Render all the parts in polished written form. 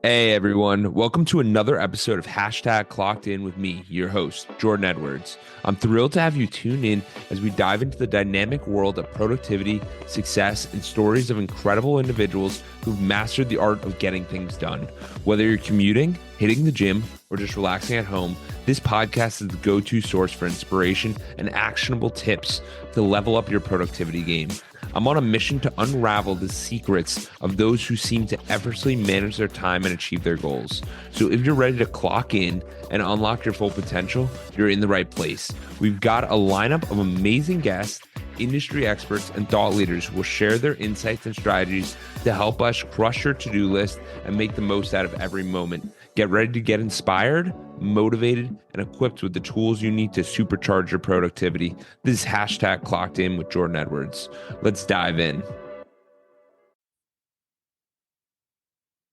Hey everyone, welcome to another episode of Hashtag Clocked In with me, your host, Jordan Edwards. I'm thrilled to have you tune in as we dive into the dynamic world of productivity, success, and stories of incredible individuals who've mastered the art of getting things done. Whether you're commuting, hitting the gym, or just relaxing at home, this podcast is the go-to source for inspiration and actionable tips to level up your productivity game. I'm on a mission to unravel the secrets of those who seem to effortlessly manage their time and achieve their goals. So if you're ready to clock in and unlock your full potential, you're in the right place. We've got a lineup of amazing guests, industry experts, and thought leaders who will share their insights and strategies to help us crush your to-do list and make the most out of every moment. Get ready to get inspired, motivated, and equipped with the tools you need to supercharge your productivity. This is Hashtag Clocked In with Jordan Edwards. Let's dive in.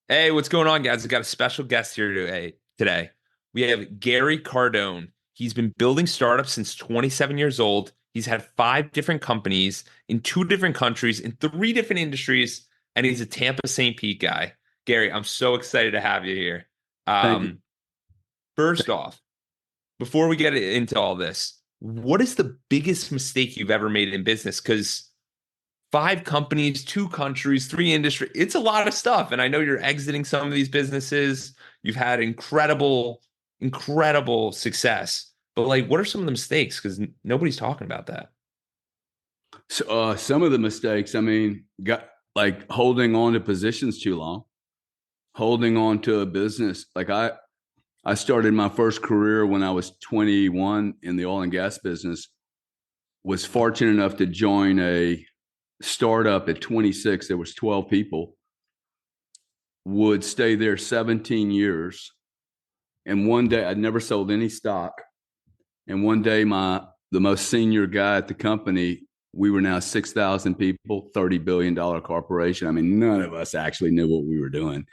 Hey, what's going on, guys? I got a special guest here today. We have Gary Cardone. He's been building startups since 27 years old. He's had 5 different companies in 2 different countries in 3 different industries, and he's a Tampa St. Pete guy. Gary, I'm so excited to have you here. Thank you. First off, before we get into all this, what is the biggest mistake you've ever made in business? Because 5 companies, 2 countries, 3 industry, it's a lot of stuff. And I know you're exiting some of these businesses. You've had incredible, incredible success. But like, what are some of the mistakes? Because nobody's talking about that. So, some of the mistakes, got like holding on to positions too long, holding on to a business. I started my first career when I was 21 in the oil and gas business, was fortunate enough to join a startup at 26. There was 12 people, would stay there 17 years. And one day I'd never sold any stock. And one day the most senior guy at the company, we were now 6,000 people, $30 billion corporation. I mean, none of us actually knew what we were doing.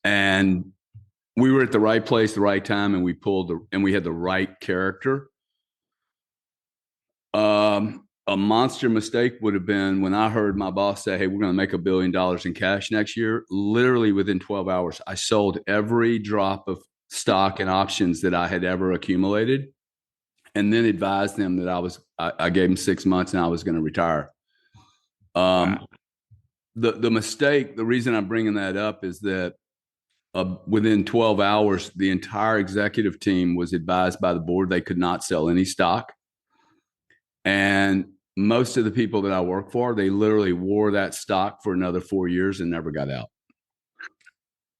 And we were at the right place, the right time, and we had the right character. A monster mistake would have been when I heard my boss say, "Hey, we're going to make $1 billion in cash next year." Literally within 12 hours, I sold every drop of stock and options that I had ever accumulated, and then advised them that I gave them 6 months and I was going to retire. Wow. The mistake, the reason I'm bringing that up is that within 12 hours, the entire executive team was advised by the board they could not sell any stock. And most of the people that I work for, they literally wore that stock for another 4 years and never got out.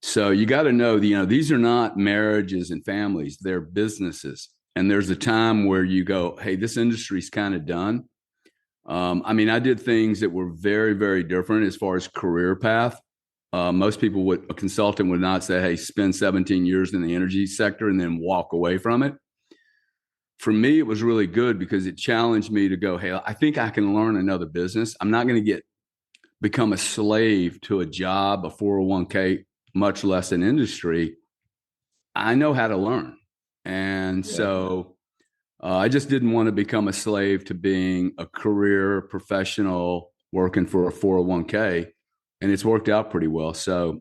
So you got to know, these are not marriages and families, they're businesses. And there's a time where you go, hey, this industry's kind of done. I did things that were very, very different as far as career path. Most people a consultant would not say, hey, spend 17 years in the energy sector and then walk away from it. For me, it was really good because it challenged me to go, hey, I think I can learn another business. I'm not going to become a slave to a job, a 401k, much less an industry. I know how to learn. And so I just didn't want to become a slave to being a career professional working for a 401k. And it's worked out pretty well. So,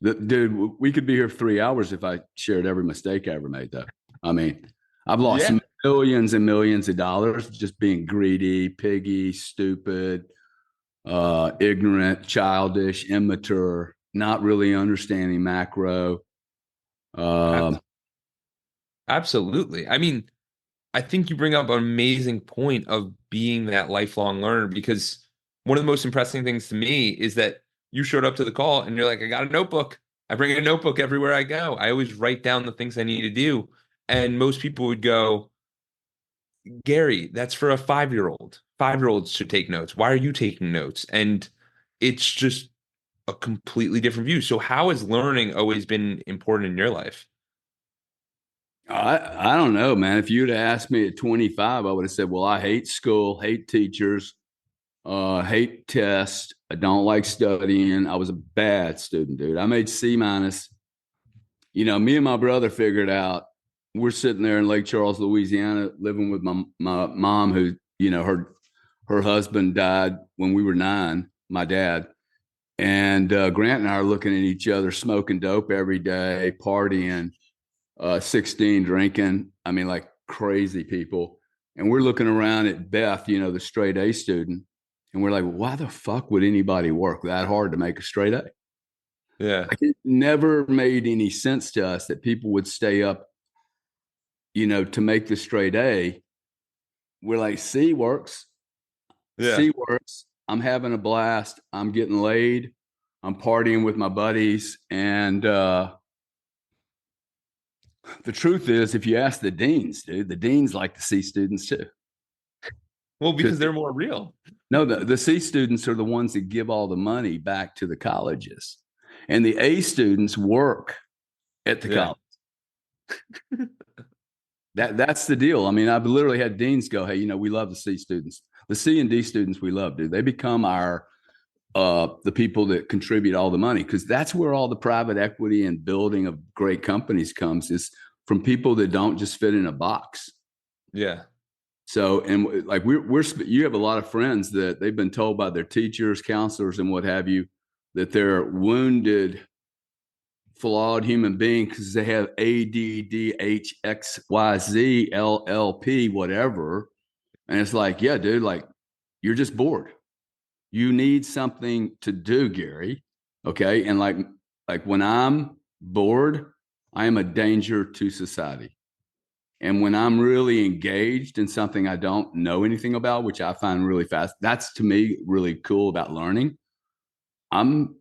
dude, we could be here for 3 hours if I shared every mistake I ever made, though. I've lost Yeah. millions and millions of dollars just being greedy, piggy, stupid, ignorant, childish, immature, not really understanding macro. Ab- Absolutely. I think you bring up an amazing point of being that lifelong learner because one of the most impressive things to me is that you showed up to the call and you're like, I got a notebook. I bring a notebook everywhere I go. I always write down the things I need to do. And most people would go, Gary, that's for a 5-year-old. 5-year-olds should take notes. Why are you taking notes? And it's just a completely different view. So how has learning always been important in your life? I don't know, man. If you'd asked me at 25, I would have said, well, I hate school, hate teachers, hate tests. I don't like studying. I was a bad student, dude. I made C minus. Me and my brother figured out we're sitting there in Lake Charles, Louisiana, living with my mom, who, her husband died when we were 9, my dad. And Grant and I are looking at each other, smoking dope every day, partying, 16 drinking. I mean, like crazy people. And we're looking around at Beth, the straight A student. And we're like, why the fuck would anybody work that hard to make a straight A? Yeah. Like, it never made any sense to us that people would stay up, to make the straight A. We're like, C works. Yeah. C works. I'm having a blast. I'm getting laid. I'm partying with my buddies. And the truth is, if you ask the deans, dude, the deans like to see students too. Well, Because because they're more real. no, the C students are the ones that give all the money back to the colleges, and the A students work at the Yeah. college. That's the deal. I mean, I've literally had deans go, "Hey, we love the C students. The C and D students we love, dude. They become our the people that contribute all the money, because that's where all the private equity and building of great companies comes, is from people that don't just fit in a box." Yeah. So, and like you have a lot of friends that they've been told by their teachers, counselors, and what have you, that they're wounded, flawed human beings because they have ADDHXYZ LLP, whatever. And it's like, yeah, dude, like, you're just bored. You need something to do, Gary. Okay. And like when I'm bored, I am a danger to society. And when I'm really engaged in something I don't know anything about, which I find really fast, that's to me really cool about learning. I'm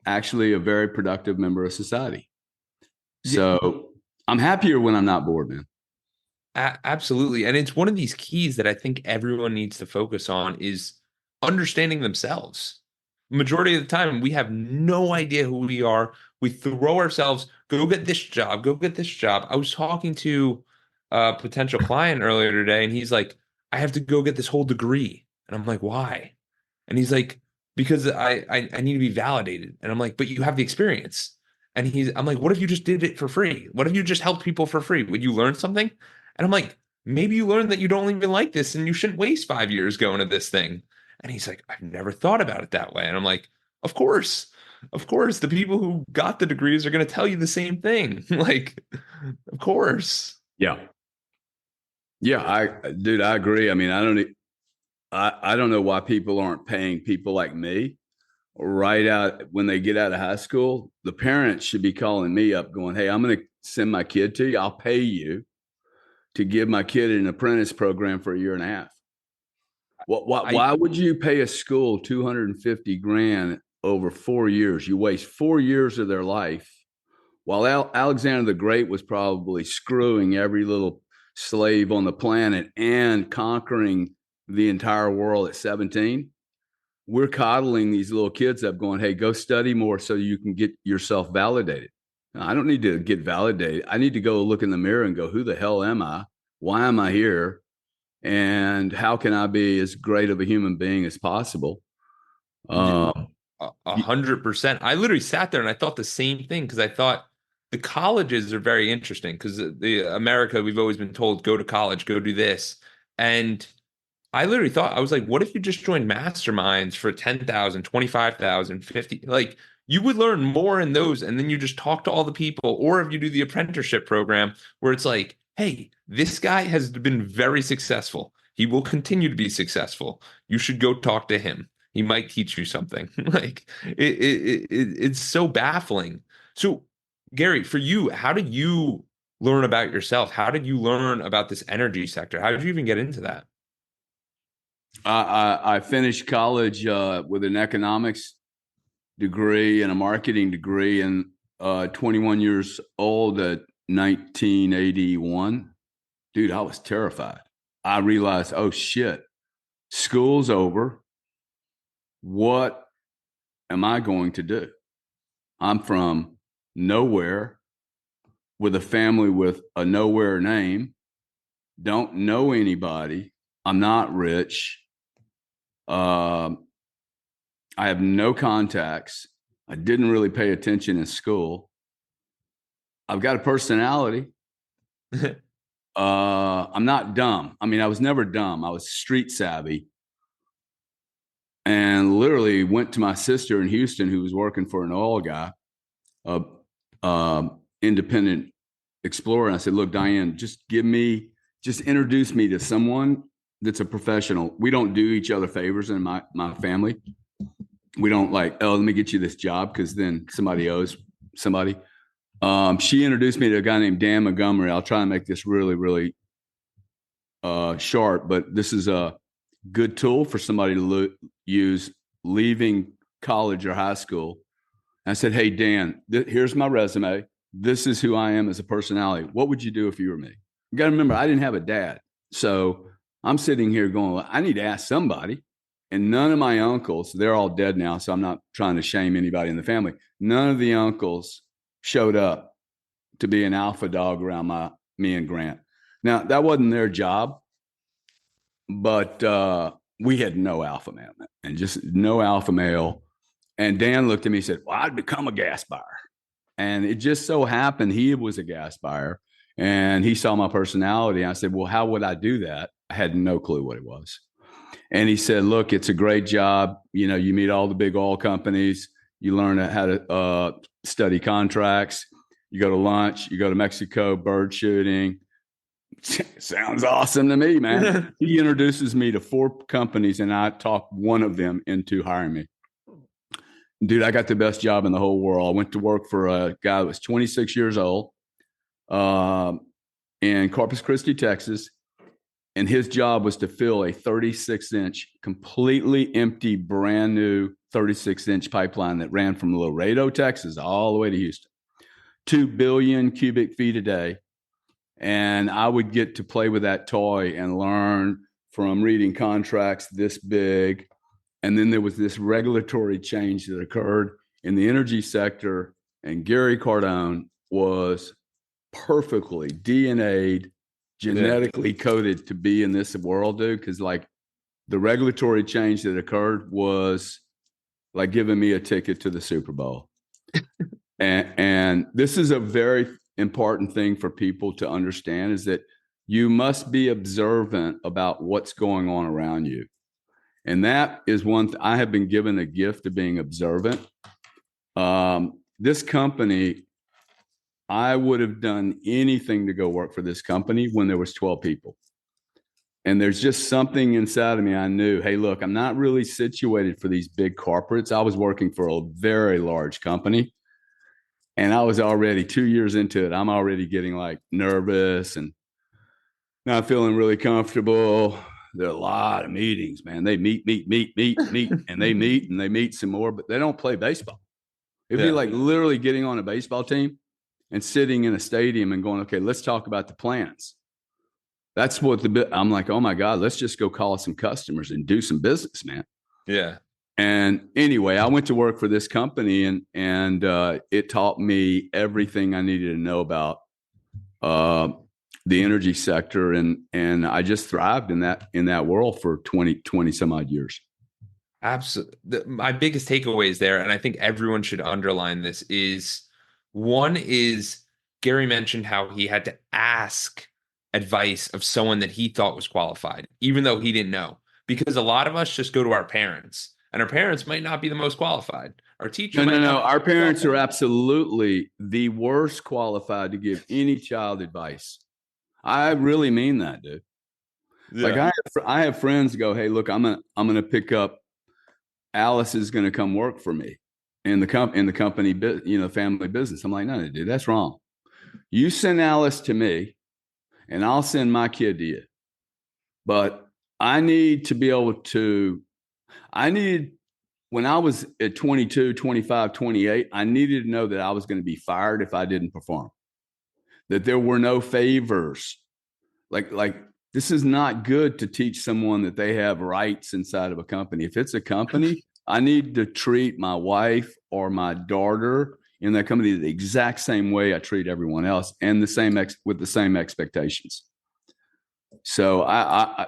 actually a very productive member of society. Yeah. So I'm happier when I'm not bored, man. Absolutely. And it's one of these keys that I think everyone needs to focus on is understanding themselves. Majority of the time, we have no idea who we are. We throw ourselves, go get this job, go get this job. I was talking to a potential client earlier today, and he's like, I have to go get this whole degree. And I'm like, why? And he's like, because I need to be validated. And I'm like, but you have the experience. And I'm like, what if you just did it for free? What if you just helped people for free? Would you learn something? And I'm like, maybe you learned that you don't even like this and you shouldn't waste 5 years going to this thing. And he's like, I've never thought about it that way. And I'm like, of course, of course, the people who got the degrees are going to tell you the same thing. Like, of course. Yeah. Yeah. Dude, I agree. I mean, I don't know why people aren't paying people like me right out when they get out of high school. The parents should be calling me up going, hey, I'm going to send my kid to you. I'll pay you to give my kid an apprentice program for a year and a half. I Why would you pay a school 250 grand over 4 years? You waste 4 years of their life. While Alexander the Great was probably screwing every little slave on the planet and conquering the entire world at 17, we're coddling these little kids up going, hey, go study more so you can get yourself validated. No, I don't need to get validated. I need to go look in the mirror and go, who the hell am I? Why am I here? And how can I be as great of a human being as possible? Yeah, Um, 100%. I literally sat there and I thought the same thing because I thought the colleges are very interesting because the America, we've always been told, go to college, go do this. And I literally thought, I was like, what if you just joined masterminds for 10,000, 25,000, 50? Like you would learn more in those. And then you just talk to all the people. Or if you do the apprenticeship program where it's like, hey, this guy has been very successful. He will continue to be successful. You should go talk to him. He might teach you something. Like it's so baffling. So, Gary, for you, how did you learn about yourself? How did you learn about this energy sector? How did you even get into that? I finished college with an economics degree and a marketing degree, and 21 years old at 1981. Dude, I was terrified. I realized, oh shit, school's over. What am I going to do? I'm from nowhere with a family with a nowhere name, don't know anybody. I'm not rich. Um, I have no contacts. I didn't really pay attention in school. I've got a personality. I'm not dumb. I mean, I was never dumb. I was street savvy. and literally went to my sister in Houston, who was working for an oil guy, a independent explorer. And I said, look, Diane, just introduce me to someone that's a professional. We don't do each other favors in my family. We don't like, oh, let me get you this job because then somebody owes somebody. She introduced me to a guy named Dan Montgomery. I'll try and make this really, really short, but this is a good tool for somebody to use leaving college or high school. And I said, hey, Dan, here's my resume. This is who I am as a personality. What would you do if you were me? You got to remember, I didn't have a dad. So I'm sitting here going, well, I need to ask somebody. And none of my uncles, they're all dead now, so I'm not trying to shame anybody in the family. None of the uncles showed up to be an alpha dog around me and Grant. Now, that wasn't their job, but we had no alpha male and just no alpha male. And Dan looked at me and said, well, I'd become a gas buyer. And it just so happened he was a gas buyer and he saw my personality. And I said, well, how would I do that? I had no clue what it was. And he said, look, it's a great job. You know, you meet all the big oil companies. You learn how to study contracts. You go to lunch. You go to Mexico, bird shooting. Sounds awesome to me, man. He introduces me to 4 companies, and I talked one of them into hiring me. Dude, I got the best job in the whole world. I went to work for a guy that was 26 years old in Corpus Christi, Texas. And his job was to fill a 36-inch, completely empty, brand new 36-inch pipeline that ran from Laredo, Texas, all the way to Houston. 2 billion cubic feet a day. And I would get to play with that toy and learn from reading contracts this big. And then there was this regulatory change that occurred in the energy sector. And Gary Cardone was perfectly DNA'd, genetically coded to be in this world, dude. Because like the regulatory change that occurred was like giving me a ticket to the Super Bowl. and this is a very important thing for people to understand, is that you must be observant about what's going on around you. And that is one I have been given a gift of being observant. This company, I would have done anything to go work for this company when there was 12 people. And there's just something inside of me. I knew, hey, look, I'm not really situated for these big corporates. I was working for a very large company. And I was already 2 years into it. I'm already getting like nervous and not feeling really comfortable. There are a lot of meetings, man. They meet, and they meet some more, but they don't play baseball. It'd be like literally getting on a baseball team and sitting in a stadium and going, okay, let's talk about the plans. That's what I'm like, oh my God, let's just go call some customers and do some business, man. Yeah. And anyway, I went to work for this company and it taught me everything I needed to know about the energy sector. And I just thrived in that world for 20 some odd years. Absolutely. My biggest takeaways there, and I think everyone should underline this, is one is Gary mentioned how he had to ask advice of someone that he thought was qualified, even though he didn't know. Because a lot of us just go to our parents, and our parents might not be the most qualified. Our teacher No. Our parents are absolutely the worst qualified to give any child advice. I really mean that, dude. Yeah. Like I have friends go, hey, look, I'm gonna pick up. Alice is gonna come work for me in the company, family business. I'm like, no, dude, that's wrong. You send Alice to me, and I'll send my kid to you. But I need to be able to. When I was at 22, 25, 28, I needed to know that I was going to be fired if I didn't perform. That there were no favors. Like this is not good to teach someone that they have rights inside of a company. If it's a company, I need to treat my wife or my daughter in that company the exact same way I treat everyone else, and with the same expectations. So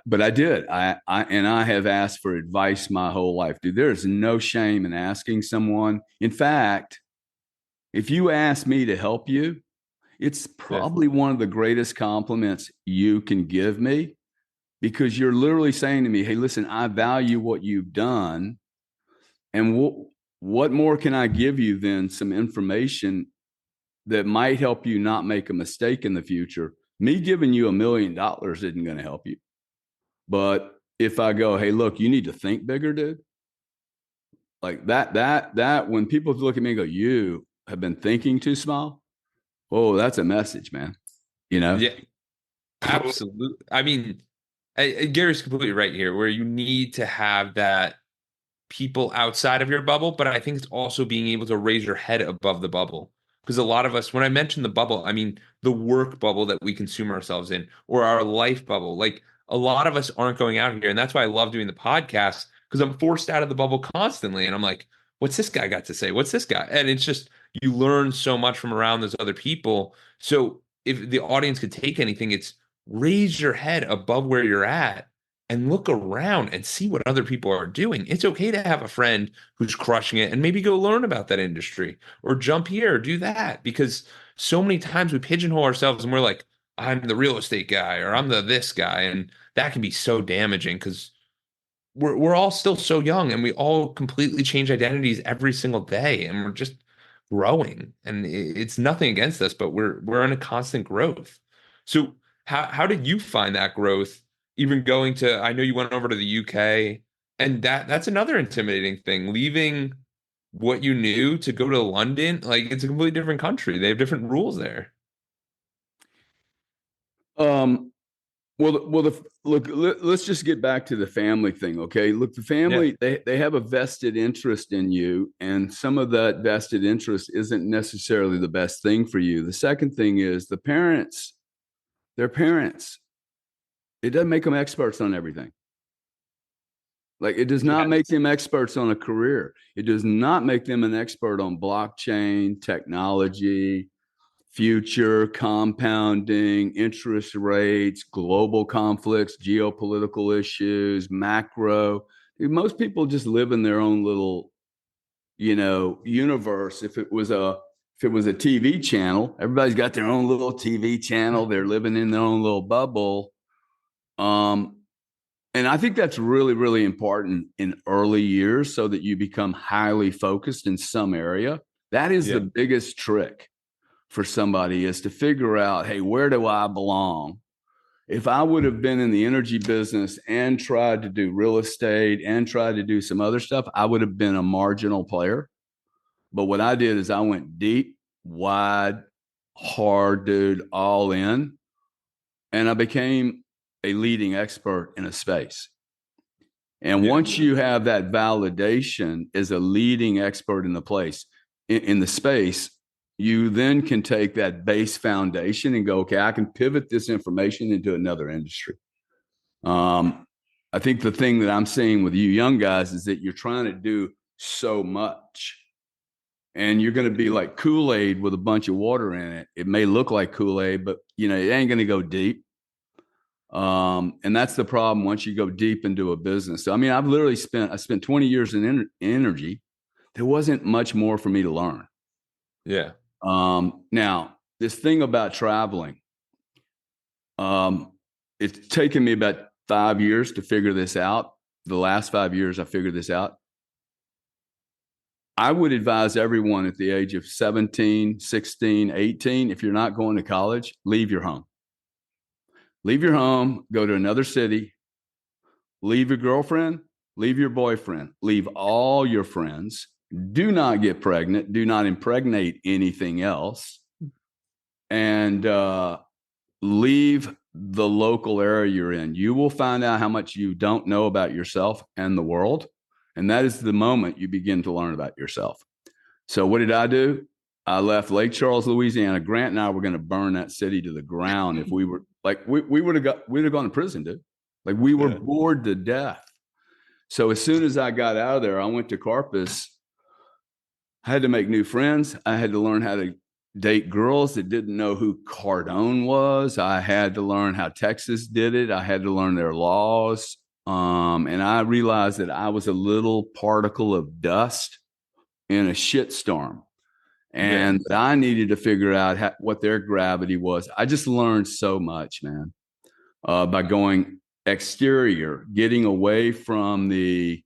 but I did. I have asked for advice my whole life, dude. There's no shame in asking someone. In fact, if you ask me to help you, it's probably one of the greatest compliments you can give me, because you're literally saying to me, hey, listen, I value what you've done, And what more can I give you than some information that might help you not make a mistake in the future? Me giving you $1 million isn't going to help you. But if I go, hey, look, you need to think bigger, dude. Like that, when people look at me and go, you have been thinking too small. Oh, that's a message, man. You know? Yeah, absolutely. I mean, Gary's completely right here, where you need to have that people outside of your bubble, but I think it's also being able to raise your head above the bubble. Because a lot of us, when I mention the bubble, I mean the work bubble that we consume ourselves in, or our life bubble. Like a lot of us aren't going out here. And that's why I love doing the podcast, because I'm forced out of the bubble constantly. And I'm like, what's this guy got to say? What's this guy? And it's just, you learn so much from around those other people. So if the audience could take anything, it's raise your head above where you're at and look around and see what other people are doing. It's okay to have a friend who's crushing it and maybe go learn about that industry or jump here or do that, because so many times we pigeonhole ourselves and we're like, I'm the real estate guy or I'm the this guy. And that can be so damaging because we're all still so young and we all completely change identities every single day and we're just growing. And it's nothing against us, but we're in a constant growth. So how did you find that growth? Even going to, I know you went over to the UK, and that's another intimidating thing, leaving what you knew to go to London. Like it's a completely different country. They have different rules there. Um, look, let's just get back to the family thing, okay? Look, the Yeah. family, they have a vested interest in you, and some of that vested interest isn't necessarily the best thing for you. The second thing is the parents, their parents, it doesn't make them experts on everything. Like it does not make Yes. them experts on a career. It does not make them an expert on blockchain, technology, future, compounding, interest rates, global conflicts, geopolitical issues, macro. Most people just live in their own little, universe. If it was a TV channel, everybody's got their own little TV channel. They're living in their own little bubble. Um, and I think that's really, really important in early years so that you become highly focused in some area. That is the Yeah. biggest trick for somebody, is to figure out, hey, where do I belong? If I would have been in the energy business and tried to do real estate and tried to do some other stuff, I would have been a marginal player. But what I did is I went deep, wide, hard, dude, all in, and I became a leading expert in a space. And Yeah. once you have that validation as a leading expert in the place, in the space, you then can take that base foundation and go, okay, I can pivot this information into another industry. Um, I think the thing that I'm seeing with you young guys is that you're trying to do so much, and you're going to be like Kool-Aid with a bunch of water in it. It may look like Kool-Aid, but it ain't going to go deep. And that's the problem once you go deep into a business. So, I mean, I spent 20 years in energy. There wasn't much more for me to learn. Yeah. Now, this thing about traveling, um, it's taken me about 5 years to figure this out. The last 5 years, I figured this out. I would advise everyone at the age of 17, 16, 18, if you're not going to college, leave your home. Leave your home, go to another city, leave your girlfriend, leave your boyfriend, leave all your friends. Do not get pregnant. Do not impregnate anything else. And leave the local area you're in. You will find out how much you don't know about yourself and the world. And that is the moment you begin to learn about yourself. So, what did I do? I left Lake Charles, Louisiana. Grant and I were going to burn that city to the ground if we were like, we we'd have gone to prison, dude. Like, we were Yeah. bored to death. So as soon as I got out of there, I went to Corpus. I had to make new friends. I had to learn how to date girls that didn't know who Cardone was. I had to learn how Texas did it. I had to learn their laws. And I realized that I was a little particle of dust in a shitstorm, Yeah. and that I needed to figure out what their gravity was. I just learned so much, man, by going exterior, getting away from the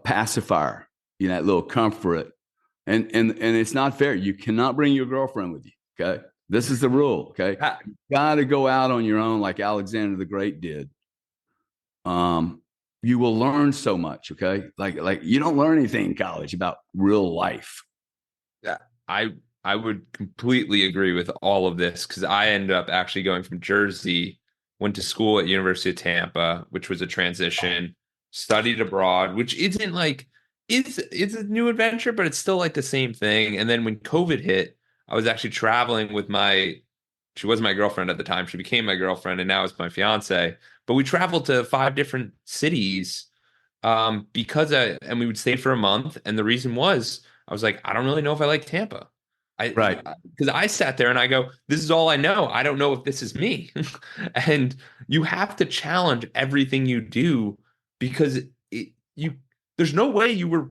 pacifier, that little comfort. And it's not fair. You cannot bring your girlfriend with you. Okay. This is the rule. Okay. Ha- You got to go out on your own like Alexander the Great did. You will learn so much. Okay. Like you don't learn anything in college about real life. Yeah, I would completely agree with all of this because I ended up actually going from Jersey, went to school at University of Tampa, which was a transition, studied abroad, which isn't like it's a new adventure, but it's still like the same thing. And then when COVID hit, I was actually traveling with she was my girlfriend at the time. She became my girlfriend, and now it's my fiance. But we traveled to 5 different cities and we would stay for a month. And the reason was I was like, I don't really know if I like Tampa. Right. Because I sat there and I go, this is all I know. I don't know if this is me. And you have to challenge everything you do because there's no way you were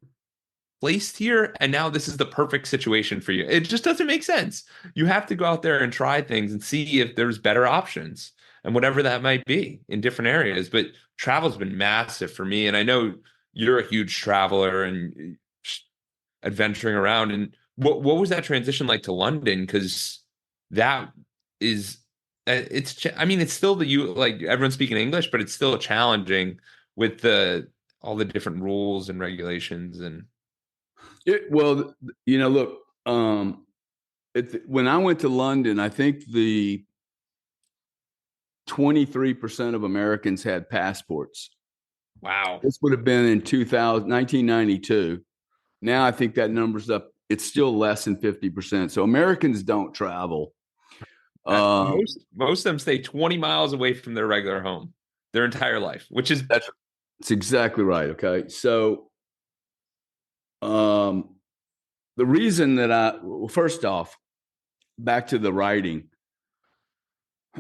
placed here and now this is the perfect situation for you. It just doesn't make sense. You have to go out there and try things and see if there's better options and whatever that might be in different areas. But travel's been massive for me. And I know you're a huge traveler and adventuring around. And what was that transition like to London? Because that is I mean, it's still like everyone's speaking English, but it's still challenging with the all the different rules and regulations and Well, look, when I went to London, I think the 23% of Americans had passports. wow. This would have been in 1992. Now I think that number's up. It's still less than 50%. So Americans don't travel. Most of them stay 20 miles away from their regular home their entire life, which is That's exactly right. Okay. So the reason that first off, back to the writing,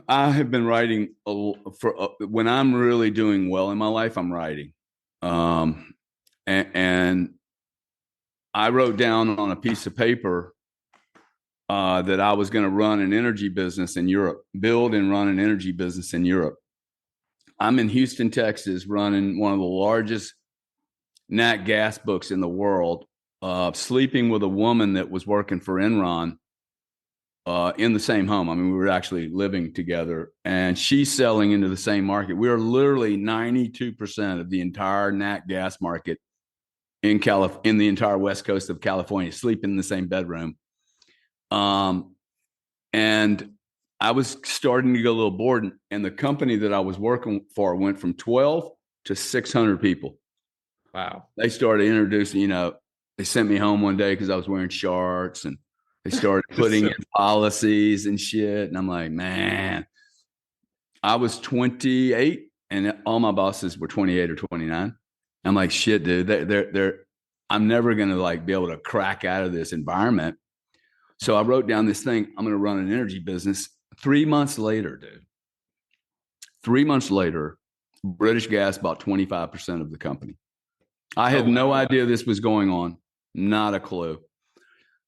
I have been writing when I'm really doing well in my life, I'm writing. And I wrote down on a piece of paper that I was going to run an energy business in Europe, build and run an energy business in Europe. I'm in Houston, Texas, running one of the largest nat gas books in the world, sleeping with a woman that was working for Enron in the same home. I mean, we were actually living together, and she's selling into the same market. We are literally 92% of the entire nat gas market in the entire west coast of California, sleeping in the same bedroom. And I was starting to get a little bored, and the company that I was working for went from 12 to 600 people. wow. They started introducing, they sent me home one day because I was wearing shorts, and they started putting in policies and shit. And I'm like, man, I was 28 and all my bosses were 28 or 29. I'm like, shit, dude, I'm never going to like be able to crack out of this environment. So I wrote down this thing. I'm going to run an energy business. 3 months later, dude, 3 months later, British Gas bought 25% of the company. I had no idea this was going on. Not a clue.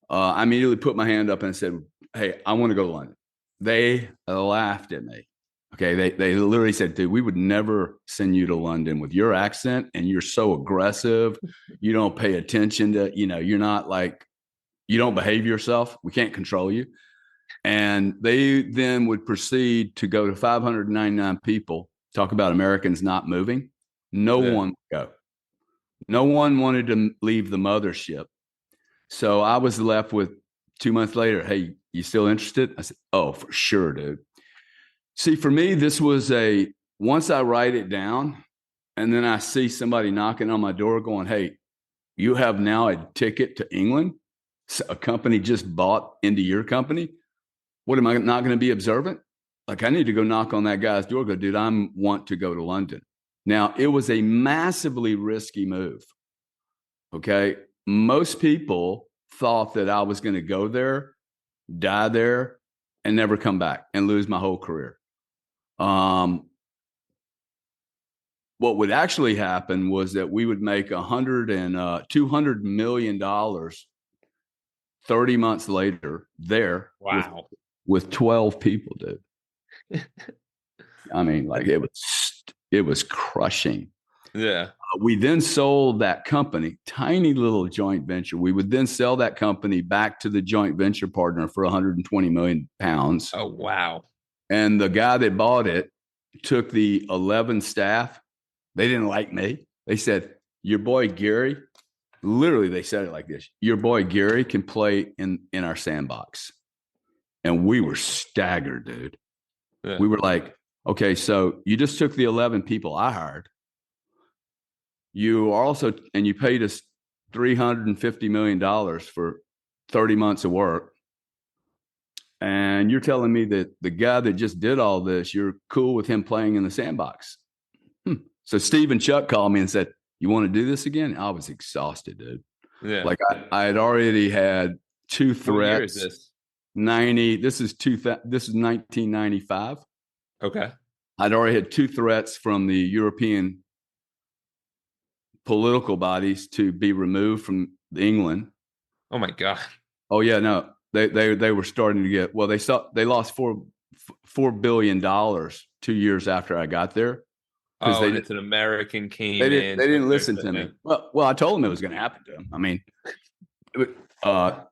I immediately put my hand up and said, hey, I want to go to London. They laughed at me. Okay. They literally said, dude, we would never send you to London with your accent and you're so aggressive. You don't pay attention to, you're not like, you don't behave yourself. We can't control you. And they then would proceed to go to 599 people, talk about Americans not moving. No one would go. No one wanted to leave the mothership. So I was left with 2 months later, hey, you still interested? I said, oh, for sure, dude. See, for me, this was once I write it down and then I see somebody knocking on my door going, hey, you have now a ticket to England. A company just bought into your company. What, am I not going to be observant? Like, I need to go knock on that guy's door. Go, dude, I want to go to London. Now, it was a massively risky move. Okay. Most people thought that I was going to go there, die there, and never come back and lose my whole career. What would actually happen was that we would make $200 million 30 months later there. Wow. With 12 people, dude. I mean, like it was crushing. Yeah. We then sold that company, tiny little joint venture. We would then sell that company back to the joint venture partner for 120 million pounds. Oh, wow. And the guy that bought it took the 11 staff. They didn't like me. They said, your boy Gary, literally they said it like this, your boy Gary can play in our sandbox. And we were staggered, dude. Yeah. We were like, okay, so you just took the 11 people I hired. You also, and you paid us $350 million for 30 months of work. And you're telling me that the guy that just did all this, you're cool with him playing in the sandbox. So Steve and Chuck called me and said, you want to do this again? I was exhausted, dude. Yeah. Like I had already had two threats. What year is this? 90. This is 1995. Okay. I'd already had two threats from the European political bodies to be removed from England. Oh my God. Oh yeah, no, they were starting to get, well, they lost $4 billion 2 years after I got there because it's an American came they in. didn't listen to me. Well, I told them it was going to happen to them. I mean,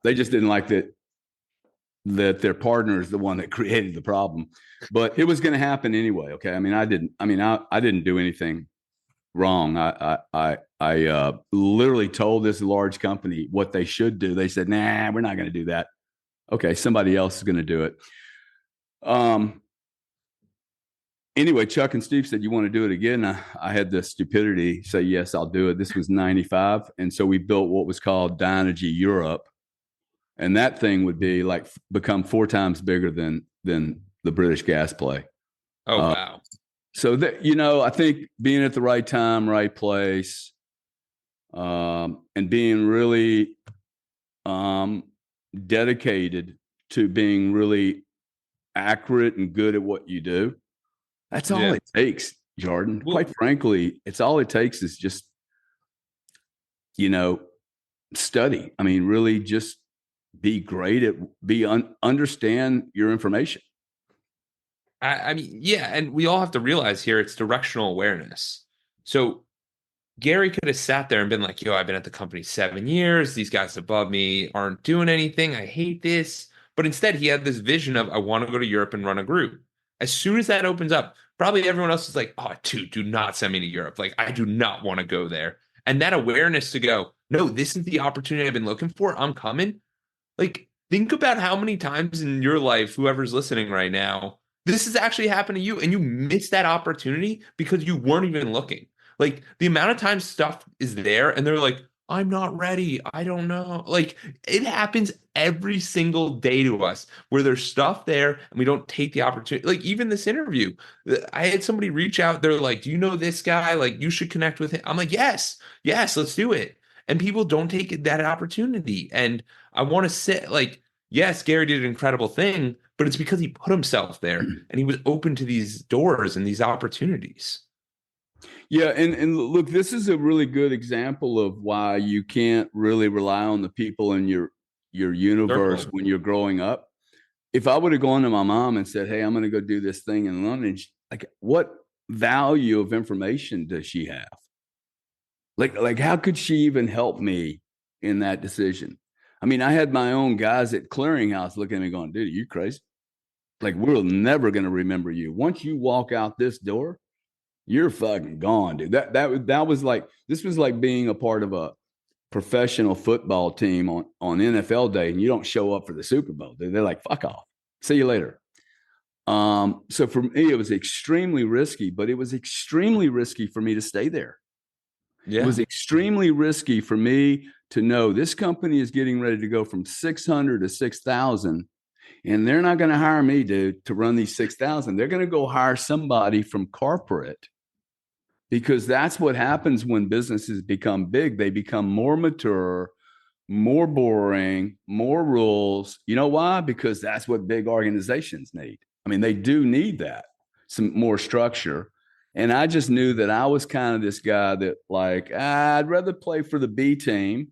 they just didn't like that their partner is the one that created the problem, but it was going to happen anyway. Okay, I mean, I didn't do anything wrong. I literally told this large company what they should do. They said, nah, we're not going to do that. Okay, somebody else is going to do it. Anyway, Chuck and Steve said, you want to do it again? I had the stupidity say, yes, I'll do it. This was 95. And so we built what was called Dynegy Europe. And that thing would be like become 4 times bigger than the British gas play. Oh, wow. So that, I think being at the right time, right place, and being really dedicated to being really accurate and good at what you do. That's all it takes, Jordan. Well, quite frankly, it's all it takes is just, study. I mean, really just be great at understand your information. I mean, yeah, and we all have to realize here it's directional awareness. So Gary could have sat there and been like, yo, I've been at the company 7 years. These guys above me aren't doing anything. I hate this. But instead, he had this vision of, I want to go to Europe and run a group. As soon as that opens up, probably everyone else is like, oh, dude, do not send me to Europe. Like, I do not want to go there. And that awareness to go, no, this is the opportunity I've been looking for. I'm coming. Like, think about how many times in your life, whoever's listening right now, this has actually happened to you and you missed that opportunity because you weren't even looking. Like the amount of times stuff is there and they're like, I'm not ready. I don't know. Like it happens every single day to us where there's stuff there and we don't take the opportunity. Like even this interview, I had somebody reach out. They're like, do you know this guy? Like you should connect with him. I'm like, yes, let's do it. And people don't take that opportunity. And I want to say like, yes, Gary did an incredible thing, but it's because he put himself there and he was open to these doors and these opportunities. Yeah, and look, this is a really good example of why you can't really rely on the people in your universe when you're growing up. If I would have gone to my mom and said, "Hey, I'm going to go do this thing in London," like, what value of information does she have? Like, how could she even help me in that decision? I mean, I had my own guys at Clearinghouse looking at me going, dude, are you crazy? Like, we're never going to remember you. Once you walk out this door, you're fucking gone, dude. That was like, this was like being a part of a professional football team on NFL day and you don't show up for the Super Bowl. They're like, fuck off. See you later. So for me, it was extremely risky, but it was extremely risky for me to stay there. Yeah. It was extremely risky for me to know this company is getting ready to go from 600 to 6,000, and they're not going to hire me, dude, to run these 6,000. They're going to go hire somebody from corporate because that's what happens when businesses become big. They become more mature, more boring, more rules. You know why? Because that's what big organizations need. I mean, they do need that, some more structure. And I just knew that I was kind of this guy that like, I'd rather play for the B team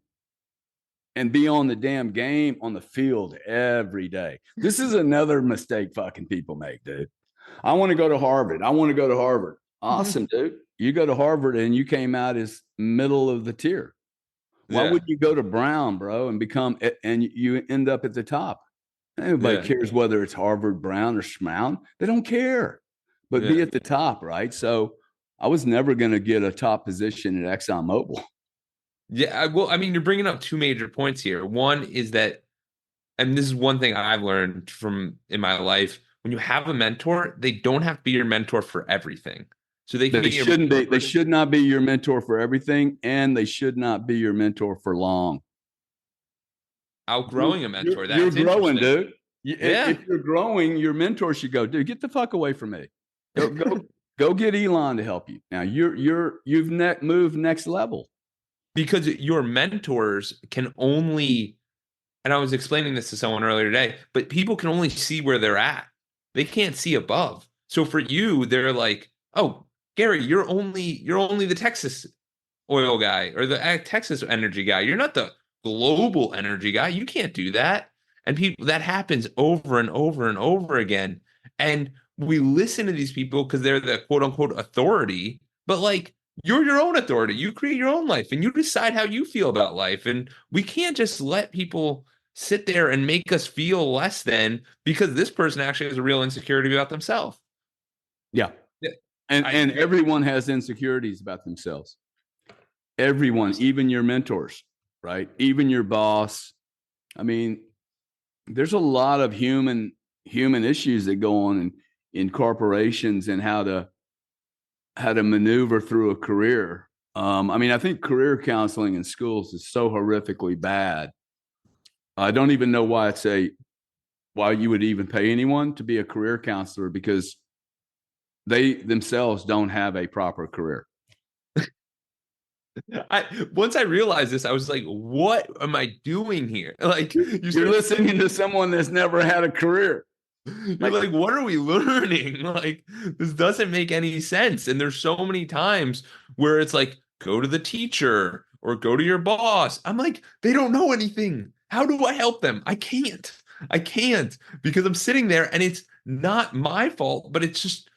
and be on the damn game on the field every day. This is another mistake fucking people make, dude. I want to go to Harvard. Awesome, dude. you go to Harvard and you came out as middle of the tier. Why Yeah. would you go to Brown, bro, and you end up at the top? Nobody Yeah. cares whether it's Harvard, Brown, or Schmown. They don't care. But be Yeah. at the top, right? So I was never going to get a top position at ExxonMobil. Yeah. Well, I mean, you're bringing up two major points here. One is that, and this is one thing I've learned from in my life, when you have a mentor, they don't have to be your mentor for everything. So they can They be your shouldn't be. mentor They should not be your mentor for everything, and they should not be your mentor for long. outgrowing a mentor. You're That's growing, interesting. dude. Yeah. If you're growing, your mentor should go, dude, get the fuck away from me. Go get Elon to help you. Now you've moved next level. Because your mentors can only, and I was explaining this to someone earlier today, but people can only see where they're at. They can't see above. So for you, they're like, "Oh, Gary, you're only the Texas oil guy or the Texas energy guy. You're not the global energy guy. You can't do that." And people that happens over and over and over again. And we listen to these people because they're the quote unquote authority, but like you're your own authority. You create your own life and you decide how you feel about life. And we can't just let people sit there and make us feel less than because this person actually has a real insecurity about themselves. Yeah. Yeah. And everyone has insecurities about themselves. Everyone, even your mentors, right? Even your boss. I mean, there's a lot of human issues that go on in corporations and how to maneuver through a career. I mean, I think career counseling in schools is so horrifically bad. I don't even know why you would even pay anyone to be a career counselor because they themselves don't have a proper career. Once I realized this, I was like, what am I doing here? Like You're listening to someone that's never had a career. you're like, what are we learning? Like, this doesn't make any sense. And there's so many times where it's like, go to the teacher or go to your boss. I'm like, they don't know anything. How do I help them? I can't. I can't because I'm sitting there and it's not my fault, but it's just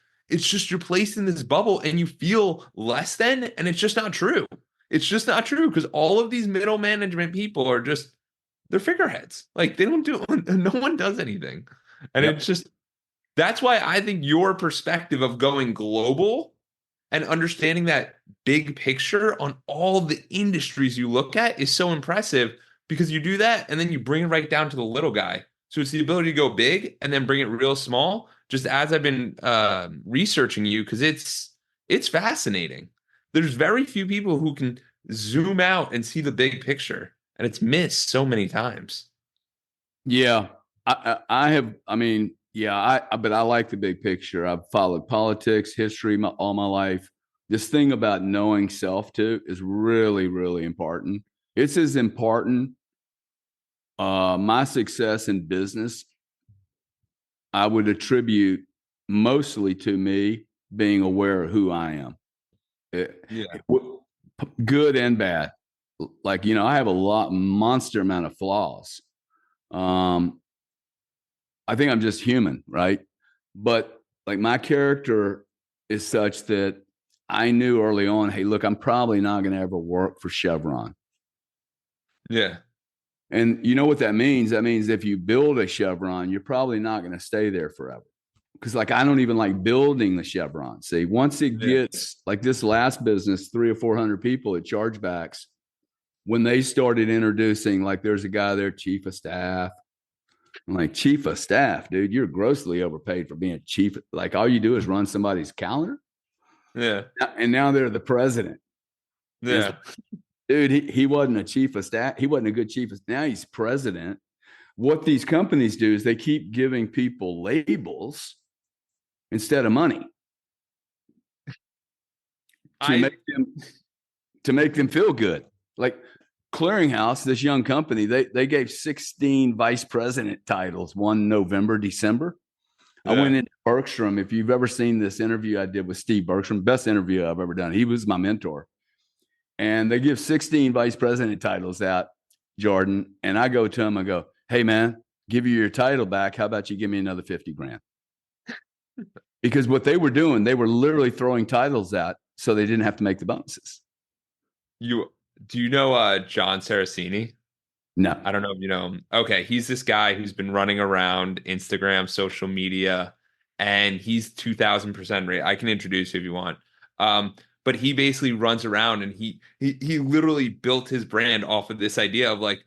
you're placed in this bubble and you feel less than, and it's just not true. It's just not true because all of these middle management people are just they're figureheads. Like they don't do no one does anything. And Yep. it's just that's why I think your perspective of going global and understanding that big picture on all the industries you look at is so impressive because you do that and then you bring it right down to the little guy. So it's the ability to go big and then bring it real small. Just as I've been researching you, because it's fascinating. There's very few people who can zoom out and see the big picture, and it's missed so many times. Yeah, I have. I mean, yeah, but I like the big picture. I've followed politics, history all my life. This thing about knowing self too is really, really important. It's as important. My success in business, I would attribute mostly to me being aware of who I am. Yeah. Good and bad. Like, I have a monster amount of flaws. Um, I think I'm just human, right? But like my character is such that I knew early on, hey, look, I'm probably not going to ever work for Chevron. Yeah. And you know what that means? That means if you build a Chevron, you're probably not going to stay there forever. Because like I don't even like building the Chevron. See, once it Yeah. gets like this last business, 300 or 400 people at chargebacks, when they started introducing, like there's a guy there, chief of staff. I'm like, chief of staff, dude, you're grossly overpaid for being chief. Like all you do is run somebody's calendar. Yeah. And now they're the president. And Yeah. dude, he wasn't a chief of staff. He wasn't a good chief of staff. Now he's president. What these companies do is they keep giving people labels instead of money to I make them feel good. Like Clearinghouse, this young company, they gave 16 vice president titles one November, December. I yeah. went into Bergstrom. If you've ever seen this interview I did with Steve Bergstrom, best interview I've ever done. He was my mentor. And they give 16 vice president titles out, Jordan. And I go to him, I go, hey, man, give you your title back. How about you give me another 50 grand? Because what they were doing, they were literally throwing titles out so they didn't have to make the bonuses. You do you know John Saraceni? No. I don't know if you know him. Okay, he's this guy who's been running around Instagram, social media, and he's 2000% rate. I can introduce you if you want. But he basically runs around and he literally built his brand off of this idea of like,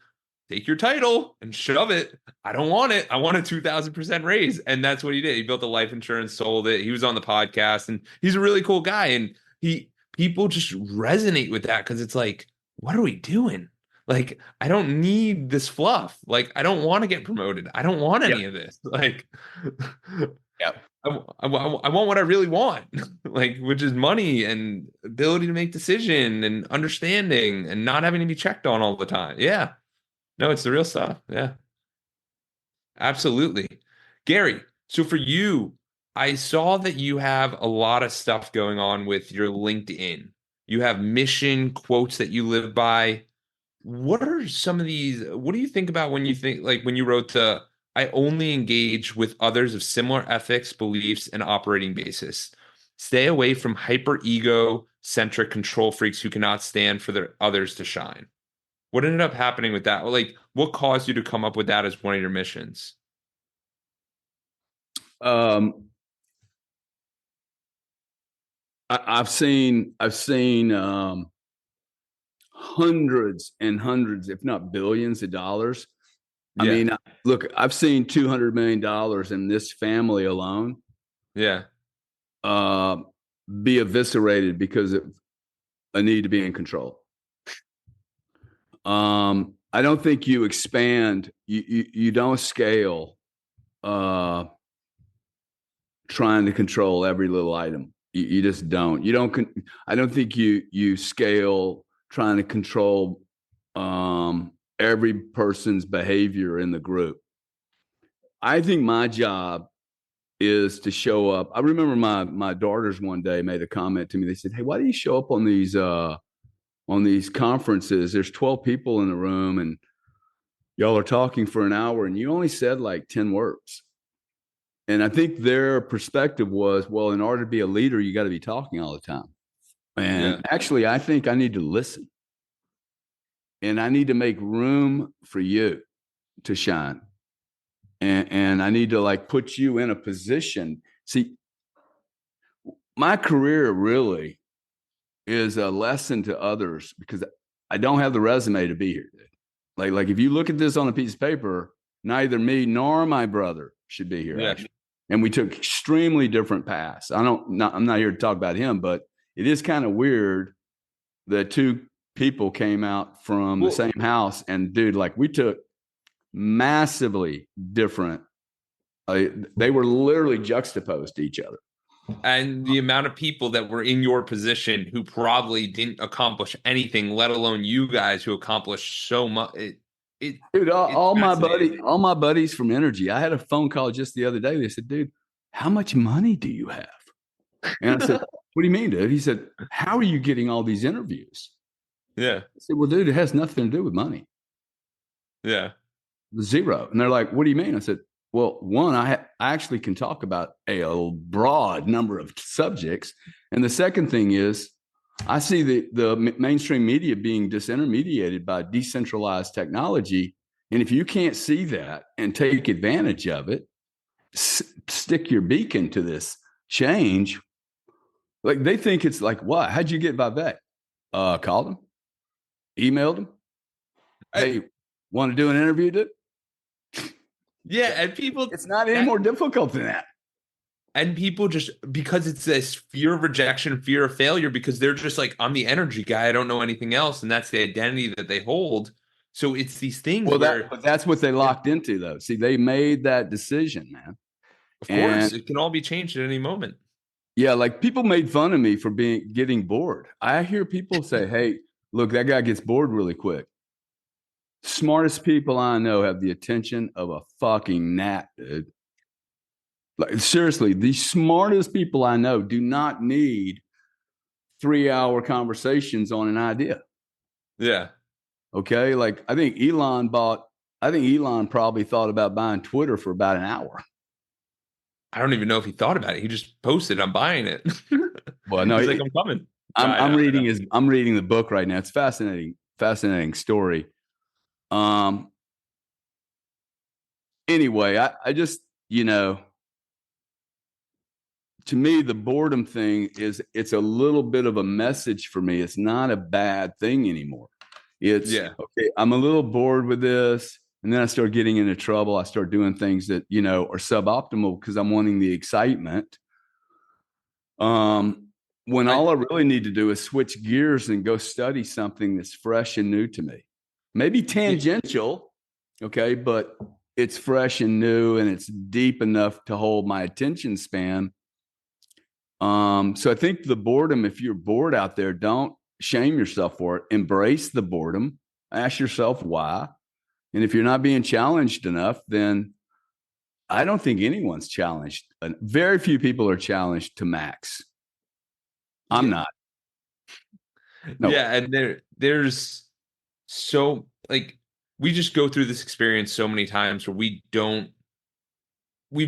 take your title and shove it. I don't want it. I want a 2000% raise. And that's what he did. He built a life insurance, sold it. He was on the podcast, and he's a really cool guy. And he people just resonate with that because it's like, what are we doing? Like, I don't need this fluff. Like, I don't want to get promoted. I don't want Yeah. any of this. Like, Yeah. I want what I really want, like, which is money and ability to make decision and understanding and not having to be checked on all the time. Yeah. No, it's the real stuff. Yeah, absolutely. Gary, so for you, I saw that you have a lot of stuff going on with your LinkedIn. You have mission quotes that you live by. What are some of these? What do you think about when you think, like when you wrote I only engage with others of similar ethics, beliefs, and operating basis. Stay away from hyper ego centric control freaks who cannot stand for their others to shine. What ended up happening with that? Like, what caused you to come up with that as one of your missions? Um, I've seen hundreds and hundreds, if not billions of dollars. I Yeah, mean, look, I've seen $200 million in this family alone yeah, uh, be eviscerated because of a need to be in control. I don't think you expand, you don't scale trying to control every little item. You just don't. You don't. I don't think you scale trying to control every person's behavior in the group. I think my job is to show up. I remember my daughters one day made a comment to me. They said, "Hey, why do you show up on these conferences? There's 12 people in the room, and y'all are talking for an hour, and you only said like 10 words." And I think their perspective was, well, in order to be a leader, you got to be talking all the time. yeah. And actually, I think I need to listen, and I need to make room for you to shine. And I need to like put you in a position. See, my career really is a lesson to others because I don't have the resume to be here. Like if you look at this on a piece of paper, neither me nor my brother should be here, Yeah. actually. And we took extremely different paths. I'm not here to talk about him, but it is kind of weird that two people came out from the Well, same house, and dude, like we took massively different. They were literally juxtaposed to each other. and the amount of people that were in your position who probably didn't accomplish anything, let alone you guys who accomplished so much. Dude, It's fascinating. all my buddies from Energy. I had a phone call just the other day. They said, "Dude, how much money do you have?" And I said, "What do you mean, dude?" He said, "How are you getting all these interviews?" Yeah, I said, "Well, dude, it has nothing to do with money. yeah, Zero." And they're like, "What do you mean?" I said, "Well, one, I actually can talk about a broad number of subjects, and the second thing is, I see the mainstream media being disintermediated by decentralized technology, and if you can't see that and take advantage of it, stick your beak into this change." Like they think it's like, what? How'd you get Vivek? Called him, emailed him. I- Hey, want to do an interview, dude? yeah. And people It's not any that more difficult than that. and people just because it's this fear of rejection, fear of failure, because they're just like, I'm the energy guy. I don't know anything else, and that's the identity that they hold. So it's these things Well, where, but that's what they yeah, locked into, though. See, they made that decision, man. of And course, it can all be changed at any moment. yeah, like people made fun of me for getting bored. I hear people say, "Hey, look, that guy gets bored really quick." Smartest people I know have the attention of a fucking gnat, dude. Like seriously, the smartest people I know do not need 3 hour conversations on an idea. Yeah. Okay. Like I think Elon probably thought about buying Twitter for about an hour. I don't even know if he thought about it. He just posted, I'm buying it. Well, no, He's like, I'm coming. I'm reading the book right now. It's fascinating story. Um, anyway, I just, to me, the boredom thing it's a little bit of a message for me. It's not a bad thing anymore. It's Yeah. okay. I'm a little bored with this. And then I start getting into trouble. I start doing things that, are suboptimal because I'm wanting the excitement. When all I really need to do is switch gears and go study something that's fresh and new to me. Maybe tangential, okay, but it's fresh and new and it's deep enough to hold my attention span. So I think the boredom, if you're bored out there, don't shame yourself for it. Embrace the boredom. Ask yourself why. And if you're not being challenged enough, then I don't think anyone's challenged. Very few people are challenged to max. I'm not. No. Yeah, and there's so like we just go through this experience so many times where we've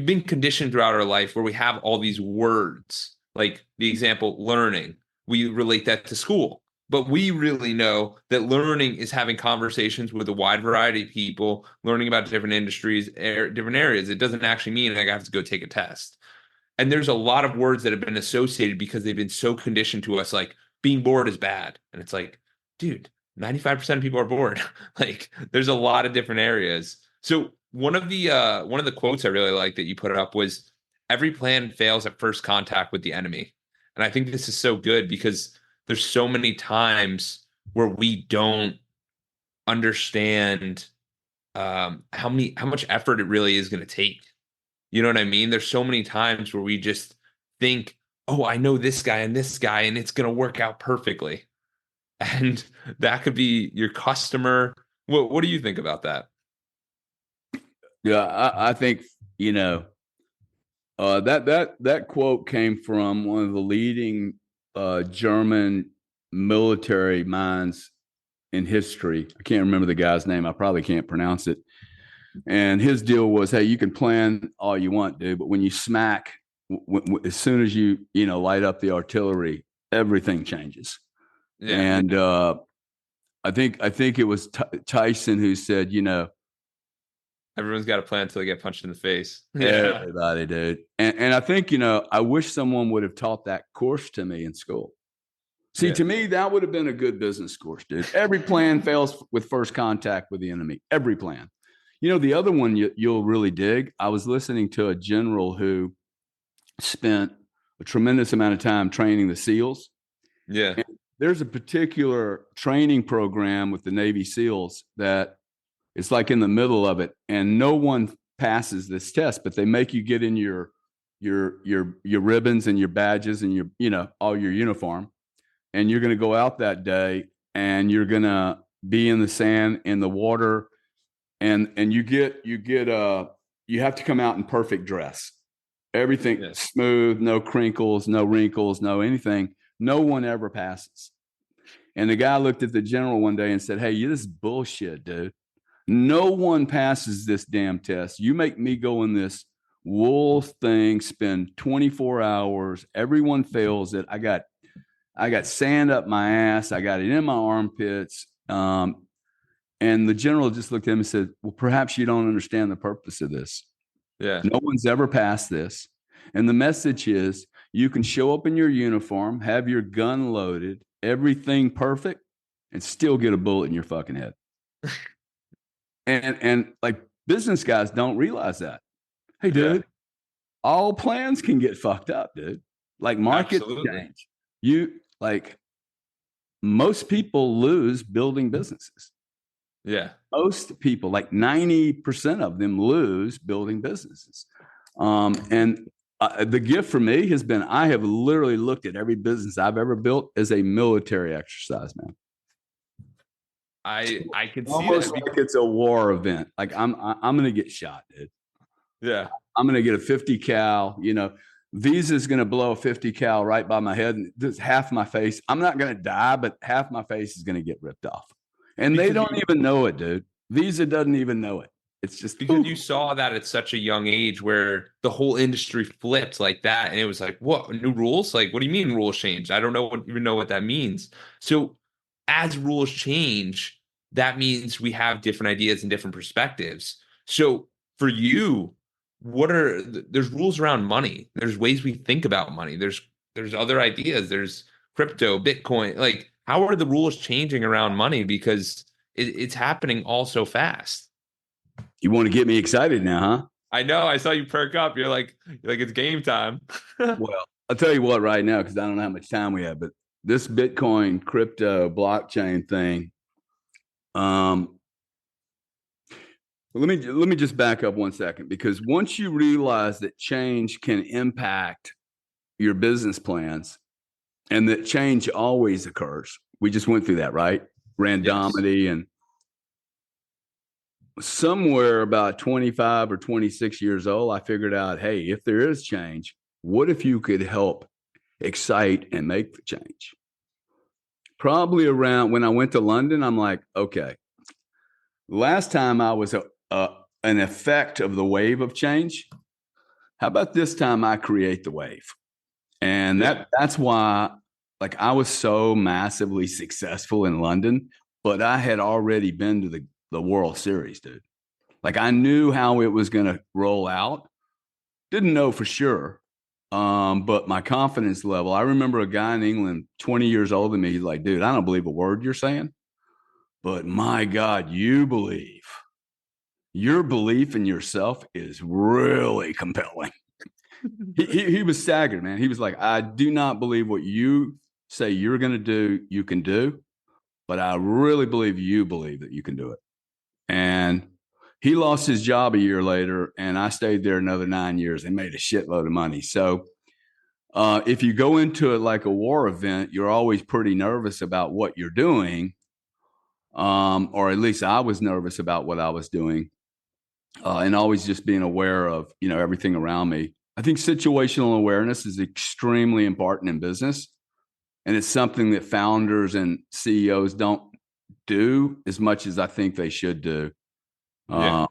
been conditioned throughout our life where we have all these words, like the example learning. We relate that to school, but we really know that learning is having conversations with a wide variety of people, learning about different industries, different areas. It doesn't actually mean like I have to go take a test. And there's a lot of words that have been associated because they've been so conditioned to us, like being bored is bad. And it's like, dude, 95% of people are bored. Like there's a lot of different areas. So one of the quotes I really like that you put up was every plan fails at first contact with the enemy. And I think this is so good because there's so many times where we don't understand how much effort it really is going to take. You know what I mean? There's so many times where we just think, oh, I know this guy, and it's going to work out perfectly. And that could be your customer. What do you think about that? Yeah, I think, that quote came from one of the leading German military minds in history. I can't remember the guy's name. I probably can't pronounce it. And his deal was, hey, you can plan all you want, dude, but when you smack, as soon as you light up the artillery, everything changes. Yeah. And I think it was Tyson who said, Everyone's got a plan until they get punched in the face. Yeah. everybody, dude. And I think, I wish someone would have taught that course to me in school. See, Yeah. to me, that would have been a good business course, dude. Every plan fails with first contact with the enemy. Every plan. The other one you'll really dig. I was listening to a general who spent a tremendous amount of time training the SEALs. Yeah. And there's a particular training program with the Navy SEALs that it's like in the middle of it, and no one passes this test, but they make you get in your ribbons and your badges and your all your uniform, and you're going to go out that day and you're going to be in the sand, in the water, and you have to come out in perfect dress. Everything smooth, no crinkles, no wrinkles, no anything. No one ever passes. And the guy looked at the general one day and said, hey, this is bullshit, dude. No one passes this damn test. You make me go in this wool thing, spend 24 hours. Everyone fails it. I got sand up my ass. I got it in my armpits. And the general just looked at him and said, well, perhaps you don't understand the purpose of this. Yeah. No one's ever passed this. And the message is you can show up in your uniform, have your gun loaded, everything perfect, and still get a bullet in your fucking head. And like business guys don't realize that. Hey, dude, all plans can get fucked up, dude. Like markets change. Most people lose building businesses. Yeah. Most people, like 90% of them, lose building businesses. And the gift for me has been I have literally looked at every business I've ever built as a military exercise, man. I can see Almost that. like it's a war event. Like I'm going to get shot, dude. Yeah. I'm going to get a 50 cal. Visa's going to blow a 50 cal right by my head, and just half my face. I'm not going to die, but half my face is going to get ripped off. And they don't even know it, dude. Visa doesn't even know it. It's just because you saw that at such a young age where the whole industry flipped like that. And it was like, what, new rules? Like, what do you mean rules changed? I don't even know what that means. So as rules change, that means we have different ideas and different perspectives. So for you, there's rules around money. There's ways we think about money. There's other ideas. There's crypto, Bitcoin. Like, how are the rules changing around money? Because it's happening all so fast. you want to get me excited now, huh? I know. I saw you perk up. You're like it's game time. Well, I'll tell you what right now, because I don't know how much time we have, but this Bitcoin crypto blockchain thing. Um, let me just back up 1 second, because once you realize that change can impact your business plans and that change always occurs, we just went through that, right? Yes. Randomity. And somewhere about 25 or 26 years old, I figured out, hey, if there is change, what if you could help excite and make the change? Probably around when I went to London, I'm like, okay, last time I was an effect of the wave of change. How about this time I create the wave? And Yeah. that's why, like, I was so massively successful in London, but I had already been to the World Series, dude. Like, I knew how it was going to roll out. Didn't know for sure. But my confidence level, I remember a guy in England, 20 years older than me. He's like, dude, I don't believe a word you're saying, but my God, you believe. Your belief in yourself is really compelling. He was staggered, man. He was like, I do not believe what you say you're going to do, you can do, but I really believe that you can do it. And he lost his job a year later, and I stayed there another 9 years and made a shitload of money. So if you go into it like a war event, you're always pretty nervous about what you're doing, or at least I was nervous about what I was doing, and always just being aware of everything around me. I think situational awareness is extremely important in business, and it's something that founders and CEOs don't do as much as I think they should do. Yeah.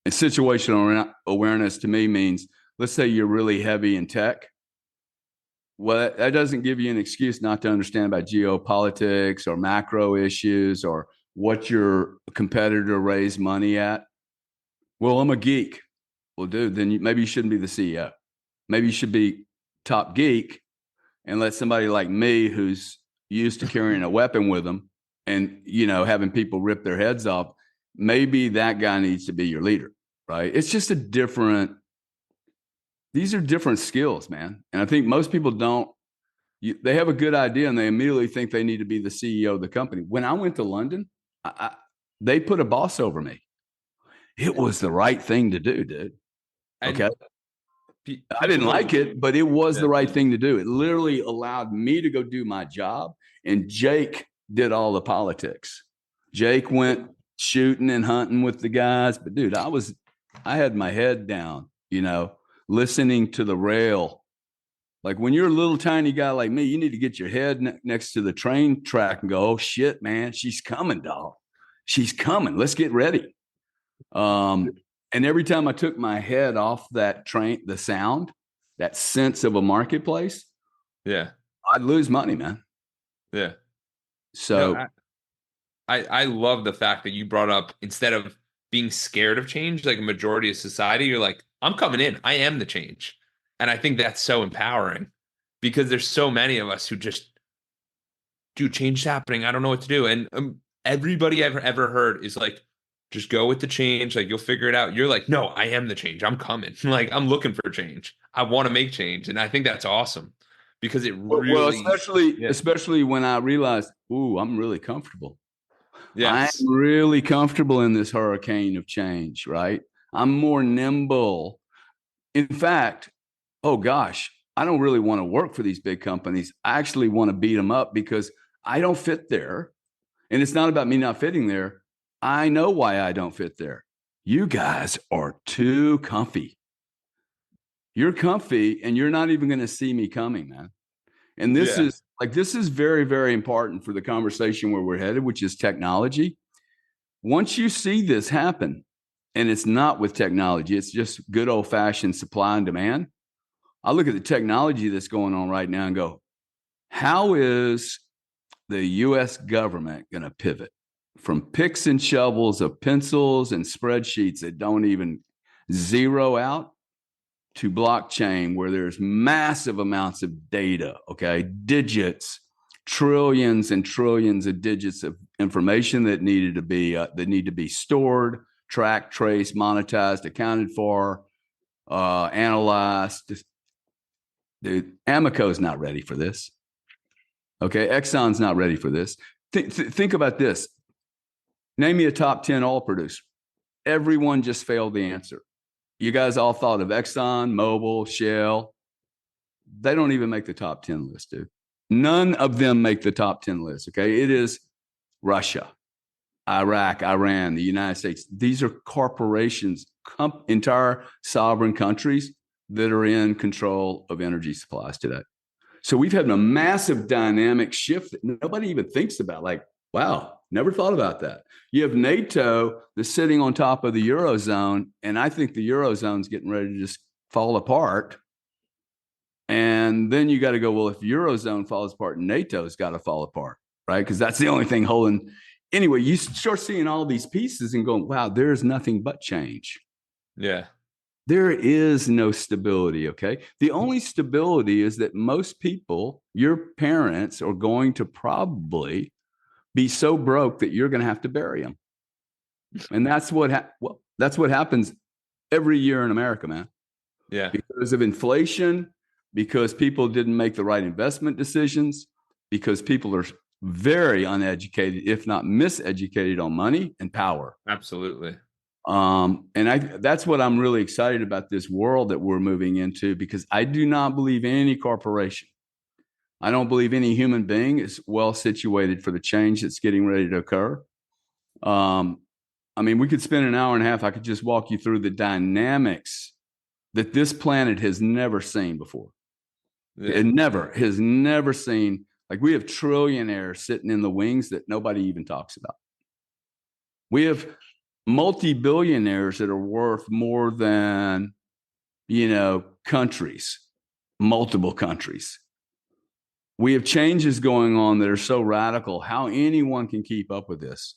And situational awareness to me means, let's say you're really heavy in tech. Well, that doesn't give you an excuse not to understand about geopolitics or macro issues or what your competitor raised money at. Well, I'm a geek. Well, dude, then maybe you shouldn't be the CEO. Maybe you should be top geek and let somebody like me, who's used to carrying a weapon with them and having people rip their heads off, maybe that guy needs to be your leader, right? It's just these are different skills, man. And I think most people don't. They have a good idea and they immediately think they need to be the CEO of the company. When I went to London, they put a boss over me. It was the right thing to do, dude. And Okay. I people didn't don't. like it, but it was Yeah. the right thing to do. It literally allowed me to go do my job. And Jake did all the politics. Jake went shooting and hunting with the guys. But dude, I had my head down, listening to the rail. Like when you're a little tiny guy like me, you need to get your head next to the train track and go, oh shit, man, she's coming, dog. She's coming. Let's get ready. Um, and every time I took my head off that train, the sound, that sense of a marketplace, Yeah. I'd lose money, man. Yeah. No, So, I love the fact that you brought up, instead of being scared of change, like a majority of society, you're like, I'm coming in. I am the change. And I think that's so empowering because there's so many of us who just, dude, change is happening. I don't know what to do. And everybody I've ever heard is like, just go with the change. Like you'll figure it out. You're like, no, I am the change. I'm coming. Like I'm looking for change. I want to make change. And I think that's awesome because it well, really, especially yeah. especially when I realized, ooh, I'm really comfortable. I'm Yes. really comfortable in this hurricane of change, right? I'm more nimble. In fact, oh gosh, I don't really want to work for these big companies. I actually want to beat them up because I don't fit there. And it's not about me not fitting there. I know why I don't fit there. You guys are too comfy. You're comfy and you're not even going to see me coming, man. And Yeah. this is very, very important for the conversation where we're headed, which is technology. Once you see this happen, And it's not with technology. It's just good old fashioned supply and demand. I look at the technology that's going on right now and go, how is the US government going to pivot from picks and shovels of pencils and spreadsheets that don't even zero out to blockchain, where there's massive amounts of data, okay, digits, trillions and trillions of digits of information that need to be stored, tracked, traced, monetized, accounted for, analyzed. Dude, Amoco's not ready for this. Okay, Exxon's not ready for this. Think about this. Name me a top 10 oil producer. Everyone just failed the answer. You guys all thought of Exxon, Mobil, Shell. They don't even make the top 10 list, dude. None of them make the top 10 list. Okay. It is Russia, Iraq, Iran, the United States. These are corporations, entire sovereign countries that are in control of energy supplies today. So we've had a massive dynamic shift that nobody even thinks about. Like, wow, never thought about that. You have NATO that's sitting on top of the Eurozone, and I think the Eurozone's getting ready to just fall apart. And then you got to go, well, if Eurozone falls apart, NATO's got to fall apart, right? Because that's the only thing holding. Anyway, you start seeing all these pieces and going, wow, there's nothing but change. Yeah. There is no stability, okay? The only stability is that most people, your parents, are going to probably be so broke that you're going to have to bury them. And that's that's what happens every year in America, man. Yeah. Because of inflation, because people didn't make the right investment decisions, because people are very uneducated, if not miseducated, on money and power. Absolutely. That's what I'm really excited about, this world that we're moving into, because I do not believe any corporation, I don't believe any human being is well situated for the change that's getting ready to occur. I mean, we could spend an hour and a half. I could just walk you through the dynamics that this planet has never seen before. Yeah. It has never seen. Like, we have trillionaires sitting in the wings that nobody even talks about. We have multi-billionaires that are worth more than, countries, multiple countries. We have changes going on that are so radical. How anyone can keep up with this?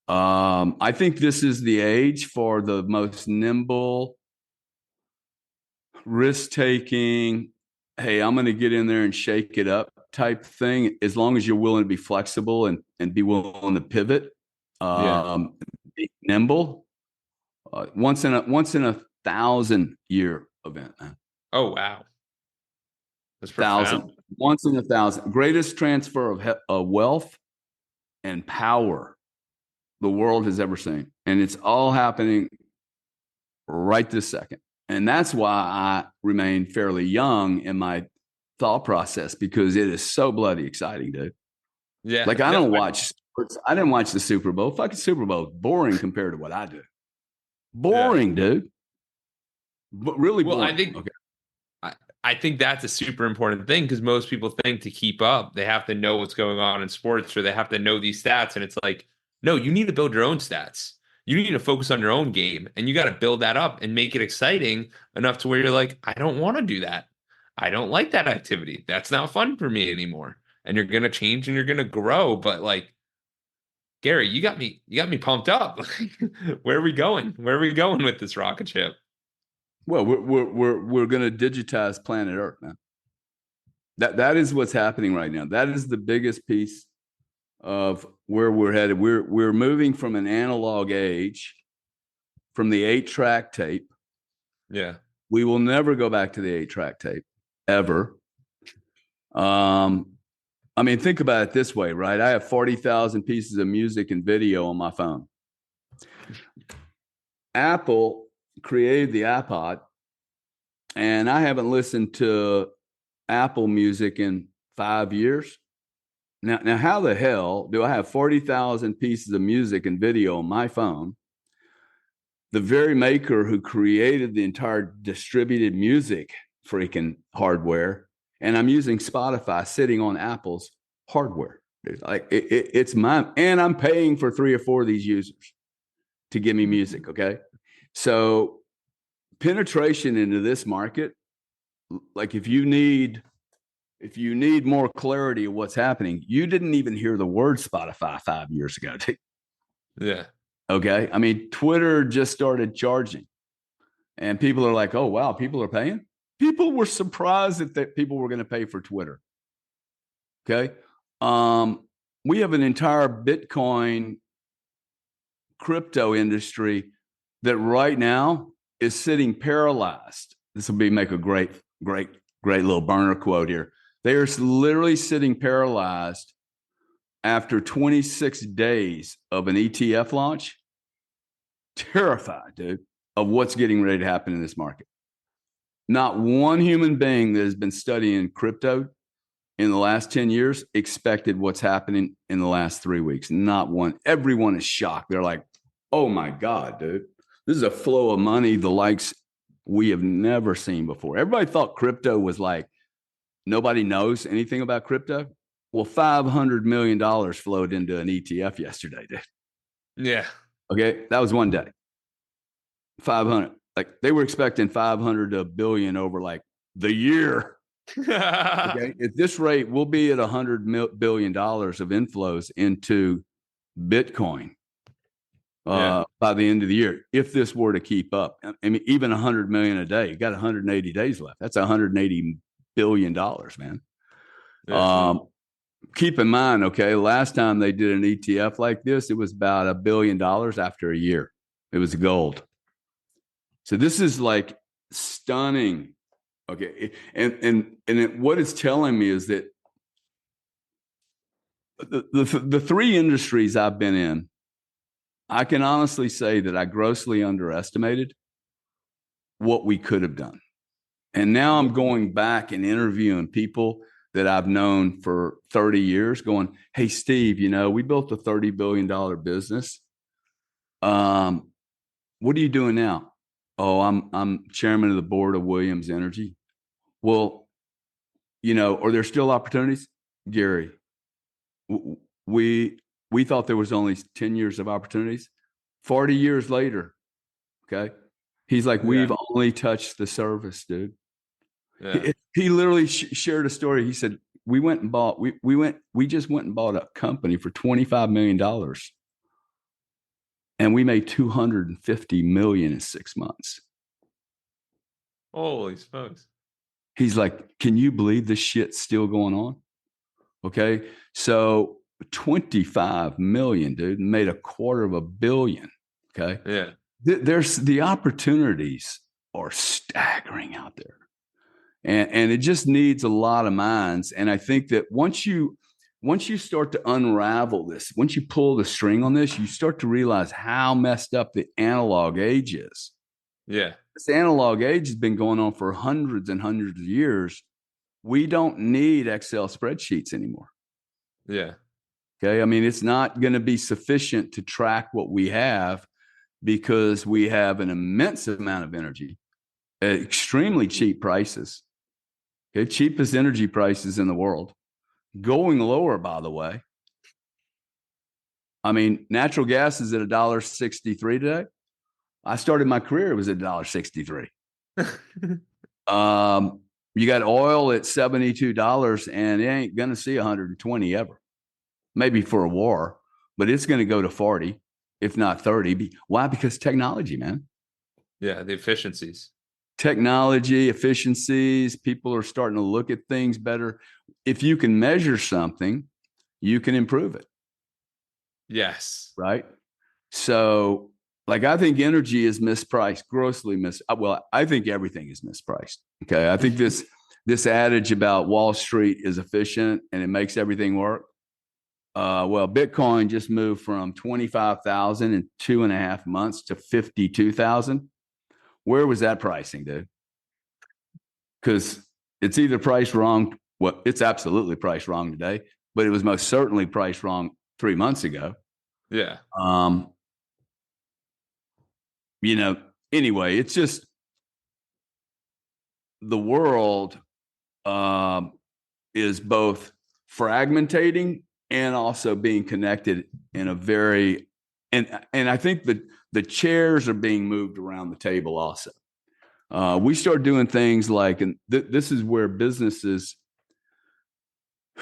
I think this is the age for the most nimble, risk-taking, hey, I'm going to get in there and shake it up type thing, as long as you're willing to be flexible and be willing to pivot, be nimble. Once in a 1,000-year event, man. Oh, wow. That's profound. Once in 1,000. Greatest transfer of wealth and power the world has ever seen. And it's all happening right this second. And that's why I remain fairly young in my thought process, because it is so bloody exciting, dude. Yeah. Like, I don't watch sports. I didn't watch the Super Bowl. Fucking Super Bowl is boring compared to what I do. Boring, dude. But really boring. I think that's a super important thing, because most people think to keep up, they have to know what's going on in sports, or they have to know these stats. And it's like, no, you need to build your own stats. You need to focus on your own game, and you got to build that up and make it exciting enough to where you're like, I don't want to do that. I don't like that activity. That's not fun for me anymore. And you're going to change and you're going to grow. But like, Gary, you got me pumped up. Where are we going? Where are we going with this rocket ship? Well, we're going to digitize planet Earth, man. That is what's happening right now. That is the biggest piece of where we're headed. We're moving from an analog age, from the 8-track tape. Yeah. We will never go back to the 8-track tape, ever. I mean, think about it this way, right? I have 40,000 pieces of music and video on my phone. Apple created the iPod, and I haven't listened to Apple Music in 5 years. Now, how the hell do I have 40,000 pieces of music and video on my phone? The very maker who created the entire distributed music freaking hardware, and I'm using Spotify sitting on Apple's hardware. Like, it's mine, and I'm paying for 3 or 4 of these users. to give me music. Okay. So penetration into this market, like if you need more clarity of what's happening, you didn't even hear the word Spotify 5 years ago. Yeah. Okay. I mean, Twitter just started charging and people are like, oh, wow, people are paying. People were surprised that people were going to pay for Twitter. Okay. We have an entire Bitcoin crypto industry that right now is sitting paralyzed. This will make a great little burner quote here. They are literally sitting paralyzed after 26 days of an ETF launch, terrified, dude, of what's getting ready to happen in this market. Not one human being that has been studying crypto in the last 10 years expected what's happening in the last 3 weeks. Not one. Everyone is shocked. They're like, oh my God, dude. This is a flow of money, the likes we have never seen before. Everybody thought crypto was like, nobody knows anything about crypto. Well, $500 million flowed into an ETF yesterday, dude. Yeah. Okay. That was one day. 500. Like they were expecting 500 to a billion over like the year. Okay. At this rate, we'll be at $100 billion of inflows into Bitcoin by the end of the year, if this were to keep up. I mean, even 100 million a day, you got 180 days left. That's $180 billion, man. Yeah. Keep in mind, okay, last time they did an ETF like this, it was about $1 billion after a year. It was gold. So this is like stunning. Okay. What it's telling me is that the three industries I've been in, I can honestly say that I grossly underestimated what we could have done. And now I'm going back and interviewing people that I've known for 30 years going, hey, Steve, we built a $30 billion business. What are you doing now? Oh, I'm chairman of the board of Williams Energy. Well, are there still opportunities? Gary, we thought there was only 10 years of opportunities. 40 years later, okay? He's like, we've only touched the surface, dude. Yeah. He literally shared a story. He said, we just went and bought a company for $25 million and we made 250 million in 6 months. Holy smokes. He's like, can you believe this shit's still going on? Okay. So 25 million, dude, made $250 million. Okay. Yeah. There's the opportunities are staggering out there. And it just needs a lot of minds. And I think that once you start to unravel this, once you pull the string on this, you start to realize how messed up the analog age is. Yeah. This analog age has been going on for hundreds and hundreds of years. We don't need Excel spreadsheets anymore. Yeah. Okay. I mean, it's not going to be sufficient to track what we have because we have an immense amount of energy at extremely cheap prices. Okay. Cheapest energy prices in the world. Going lower, by the way. I mean, natural gas is at $1.63 today. I started my career, it was at $1.63. You got oil at $72 and it ain't going to see 120 ever. Maybe for a war, but it's going to go to 40, if not 30. Why? Because technology, man. Yeah. The efficiencies. Technology, efficiencies, people are starting to look at things better. If you can measure something, you can improve it. Yes. Right. So, like, I think energy is mispriced, grossly well, I think everything is mispriced. Okay. I think this adage about Wall Street is efficient and it makes everything work. Well, Bitcoin just moved from 25,000 in 2.5 months to 52,000. Where was that pricing, dude? Because it's either priced wrong. Well, it's absolutely priced wrong today, but it was most certainly priced wrong 3 months ago. Yeah. Anyway, it's just the world is both fragmentating and also being connected in a very and I think that the chairs are being moved around the table also. We start doing things like, and this is where businesses,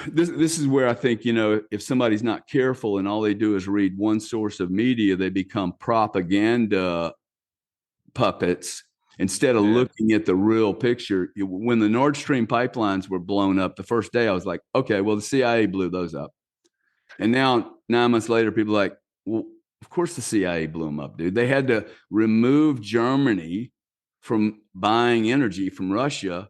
this is where I think, if somebody's not careful and all they do is read one source of media, they become propaganda puppets instead of looking at the real picture. When the Nord Stream pipelines were blown up the first day, I was like, okay, well, the CIA blew those up. And now 9 months later, people are like, well, of course the CIA blew them up, dude. They had to remove Germany from buying energy from Russia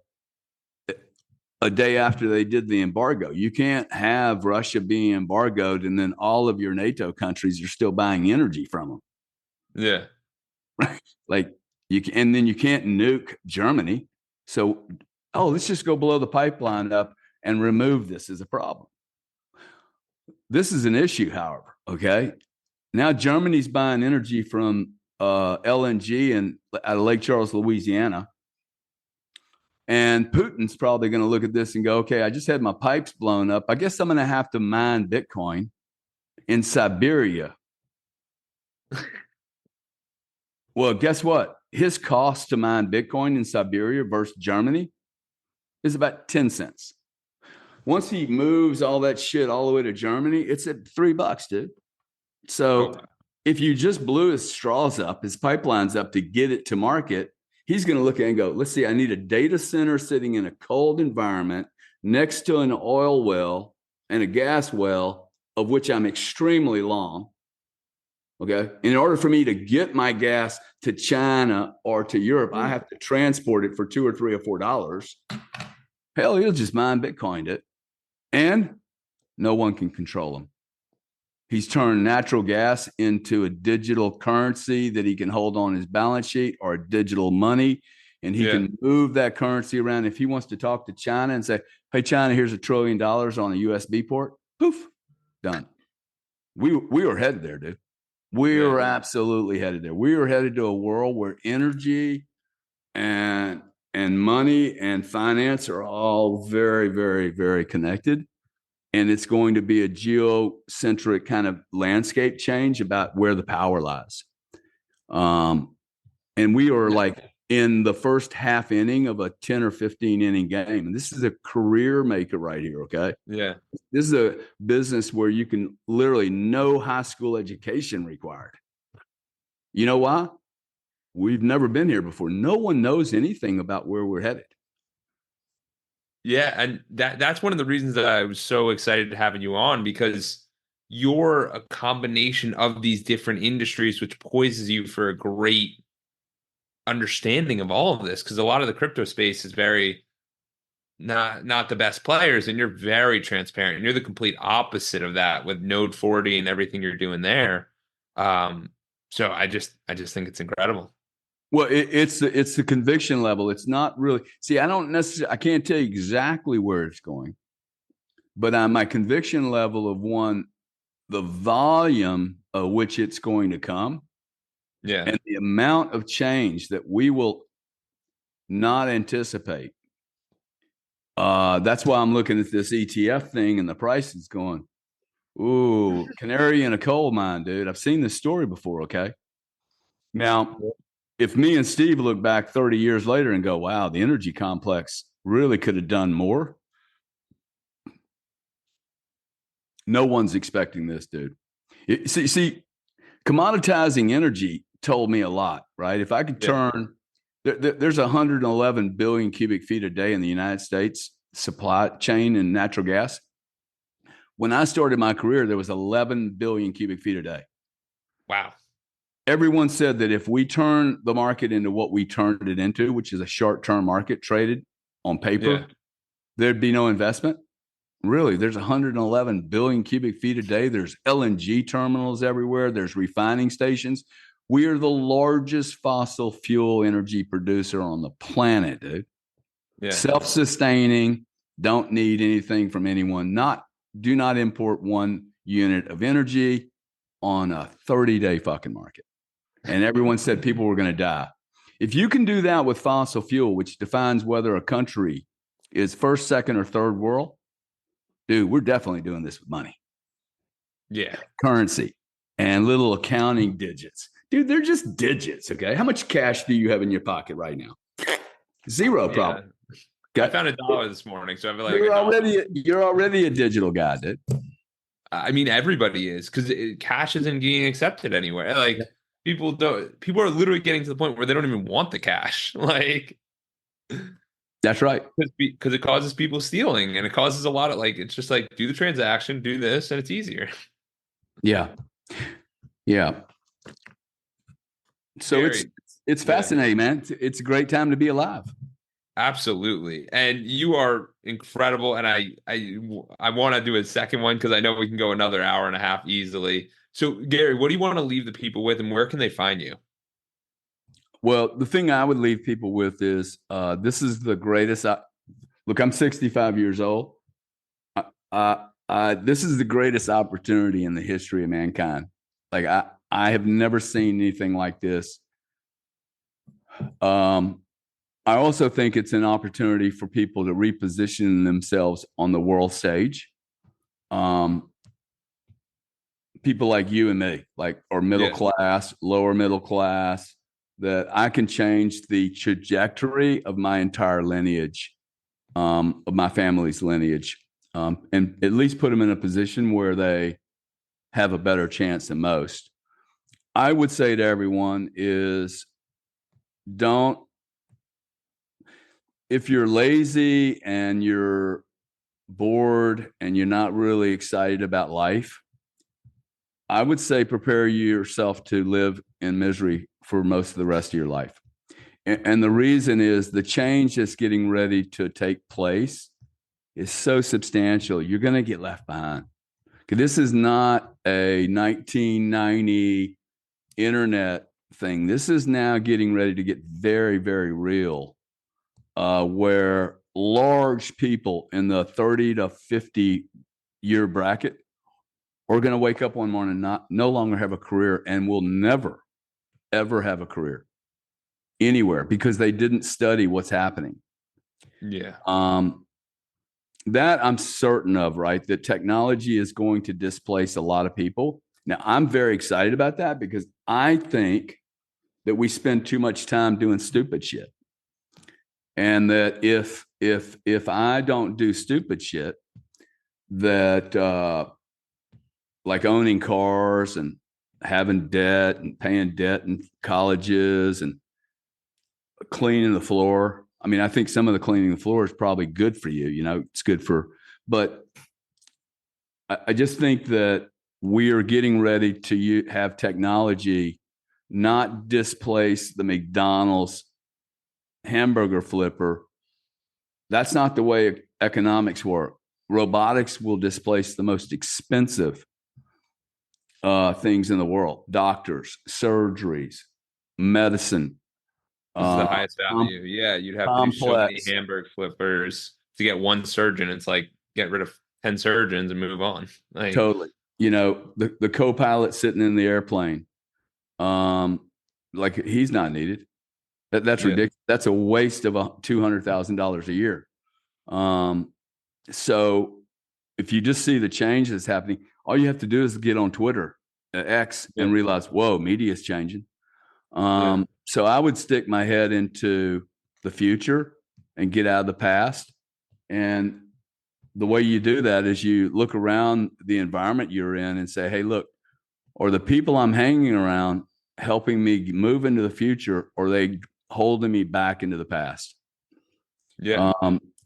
a day after they did the embargo. You can't have Russia being embargoed and then all of your NATO countries are still buying energy from them. Yeah. Right. Like you can, and then you can't nuke Germany. So, let's just go blow the pipeline up and remove this as a problem. This is an issue, however. Okay. Now Germany's buying energy from LNG and out of Lake Charles, Louisiana. And Putin's probably going to look at this and go, okay, I just had my pipes blown up. I guess I'm going to have to mine Bitcoin in Siberia. Well, guess what? His cost to mine Bitcoin in Siberia versus Germany is about 10 cents. Once he moves all that shit all the way to Germany, it's at $3, dude. So if you just blew his straws up, his pipelines up to get it to market, he's going to look at it and go, let's see, I need a data center sitting in a cold environment next to an oil well and a gas well, of which I'm extremely long. Okay. In order for me to get my gas to China or to Europe, I have to transport it for $2 or $3 or $4. Hell, he'll just mine Bitcoin it. And no one can control him. He's turned natural gas into a digital currency that he can hold on his balance sheet or digital money. And he can move that currency around. If he wants to talk to China and say, hey, China, here's $1 trillion on a USB port, poof, done. We were headed there, dude. We were absolutely headed there. We were headed to a world where energy and money and finance are all very, very, very connected. And it's going to be a geocentric kind of landscape change about where the power lies. And we are like in the first half inning of a 10 or 15 inning game. And this is a career maker right here. Okay. Yeah. This is a business where you can literally no high school education required. You know why? We've never been here before. No one knows anything about where we're headed. Yeah, and that's one of the reasons that I was so excited to having you on, because you're a combination of these different industries, which poises you for a great understanding of all of this. Because a lot of the crypto space is very not the best players, and you're very transparent. And you're the complete opposite of that with Node 40 and everything you're doing there. So I just think it's incredible. Well, it's the conviction level. It's not really. See, I can't tell you exactly where it's going, but my conviction level of the volume of which it's going to come, and the amount of change that we will not anticipate. That's why I'm looking at this ETF thing, and the price is going, ooh, canary in a coal mine, dude. I've seen this story before. Okay, now. If me and Steve look back 30 years later and go, wow, the energy complex really could have done more. No one's expecting this, dude. See, commoditizing energy told me a lot, right? If I could turn, there's 111 billion cubic feet a day in the United States supply chain in natural gas. When I started my career, there was 11 billion cubic feet a day. Wow. Everyone said that if we turn the market into what we turned it into, which is a short-term market traded on paper, there'd be no investment. Really, there's 111 billion cubic feet a day. There's LNG terminals everywhere. There's refining stations. We are the largest fossil fuel energy producer on the planet, dude. Yeah. Self-sustaining, don't need anything from anyone. Do not import 1 unit of energy on a 30-day fucking market. And everyone said people were going to die. If you can do that with fossil fuel, which defines whether a country is first, second, or third world, dude, we're definitely doing this with money. Yeah. Currency. and little accounting digits. Dude, they're just digits. Okay. How much cash do you have in your pocket right now? Zero, Yeah. problem. I Okay. found $1 this morning, so I feel like You're already a digital guy, dude. I mean, everybody is because cash isn't getting accepted anywhere. Like people are literally getting to the point where they don't even want the cash. Like, That's right. because it causes people stealing and it causes a lot of like, it's just like do the transaction, do this, and it's easier. Yeah. Yeah. So Gary, it's yeah, fascinating, man. It's a great time to be alive. absolutely. And you are incredible. And I want to do a second one because I know we can go another hour and a half easily. So, Gary, what do you want to leave the people with, and where can they find you? Well, the thing I would leave people with is this is the greatest. Look, I'm 65 years old. This is the greatest opportunity in the history of mankind. Like I have never seen anything like this. I also think it's an opportunity for people to reposition themselves on the world stage. Um, People like you and me, like or middle Yeah. class, lower middle class, that I can change the trajectory of my entire lineage, of my family's lineage, and at least put them in a position where they have a better chance than most. I would say to everyone is don't, if you're lazy and you're bored and you're not really excited about life, I would say prepare yourself to live in misery for most of the rest of your life. And the reason is the change that's getting ready to take place is so substantial. You're going to get left behind. This is not a 1990 internet thing. This is now getting ready to get very, very real, where large people in the 30 to 50-year bracket are going to wake up one morning and no longer have a career and will never, ever have a career anywhere because they didn't study what's happening. Yeah. That I'm certain of, right? That technology is going to displace a lot of people. Now, I'm very excited about that because I think that we spend too much time doing stupid shit. And that if I don't do stupid shit, that like owning cars and having debt and paying debt in colleges and cleaning the floor. I mean, I think some of the cleaning the floor is probably good for you. You know, it's good for, but I just think that we are getting ready to have technology not displace the McDonald's hamburger flipper. That's not the way economics work. Robotics will displace the most expensive things in the world: doctors, surgeries, medicine. This is the highest Com- value. Yeah, you'd have to do so many Complex. hamburg flippers to get one surgeon. It's like get rid of 10 surgeons and move on. Like, Totally. You know, the co-pilot sitting in the airplane, um, like he's not needed. That's yeah, ridiculous. That's a waste of $200,000 a year. Um, so if you just see the change that's happening, all you have to do is get on Twitter, X, yeah, and realize, whoa, media is changing. yeah, So I would stick my head into the future and get out of the past. And the way you do that is you look around the environment you're in and say, hey, look, are the people I'm hanging around helping me move into the future, or are they holding me back into the past? yeah,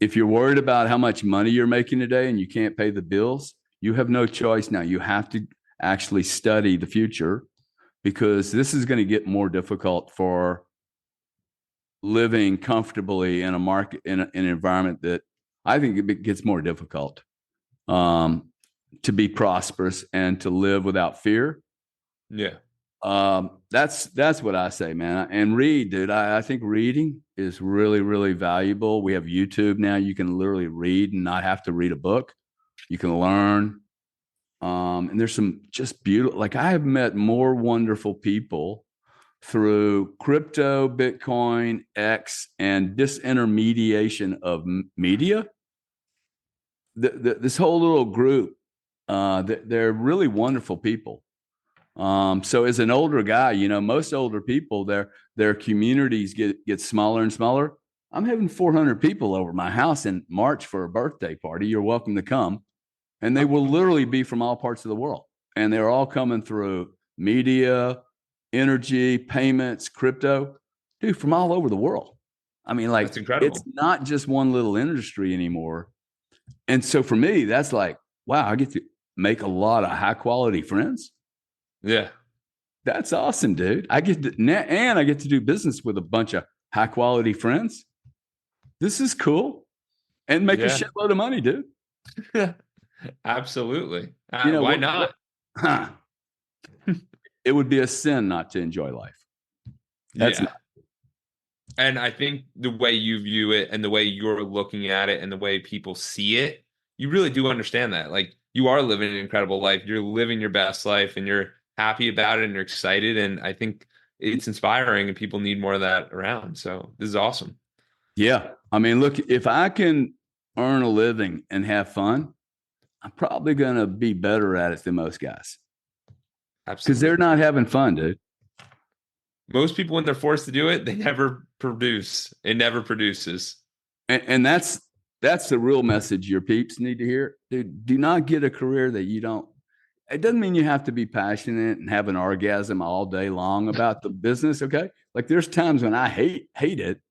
If you're worried about how much money you're making today and you can't pay the bills, you have no choice now. You have to actually study the future because this is going to get more difficult for living comfortably in a market, in an environment that I think it gets more difficult to be prosperous and to live without fear. yeah. That's what I say, man. And read, dude. I think reading is really, really valuable. We have YouTube now. You can literally read and not have to read a book. You can learn. And there's some just beautiful, like I have met more wonderful people through crypto, Bitcoin, X, and disintermediation of media. This whole little group, they're really wonderful people. So as an older guy, most older people, their communities get smaller and smaller. I'm having 400 people over my house in March for a birthday party. You're welcome to come. And they will literally be from all parts of the world. And they're all coming through media, energy, payments, crypto, dude, from all over the world. I mean, like, That's it's incredible. not just one little industry anymore. And so for me, that's like, wow, I get to make a lot of high quality friends. Yeah. That's awesome, dude. I get to do business with a bunch of high quality friends. This is cool and make a Yeah. shitload of money, dude. Absolutely. You know Why what? not? Huh, it would be a sin not to enjoy life. That's Yeah. And I think the way you view it and the way you're looking at it and the way people see it, you really do understand that. Like you are living an incredible life. You're living your best life and you're happy about it and you're excited. And I think it's inspiring and people need more of that around. So this is awesome. yeah. I mean, look, if I can earn a living and have fun, I'm probably going to be better at it than most guys because they're Absolutely. not having fun, dude. Most people, when they're forced to do it, they never produce. It never produces. And that's the real message your peeps need to hear, dude. Do not get a career that you don't. It doesn't mean you have to be passionate and have an orgasm all day long about the business. Okay, like there's times when I hate it,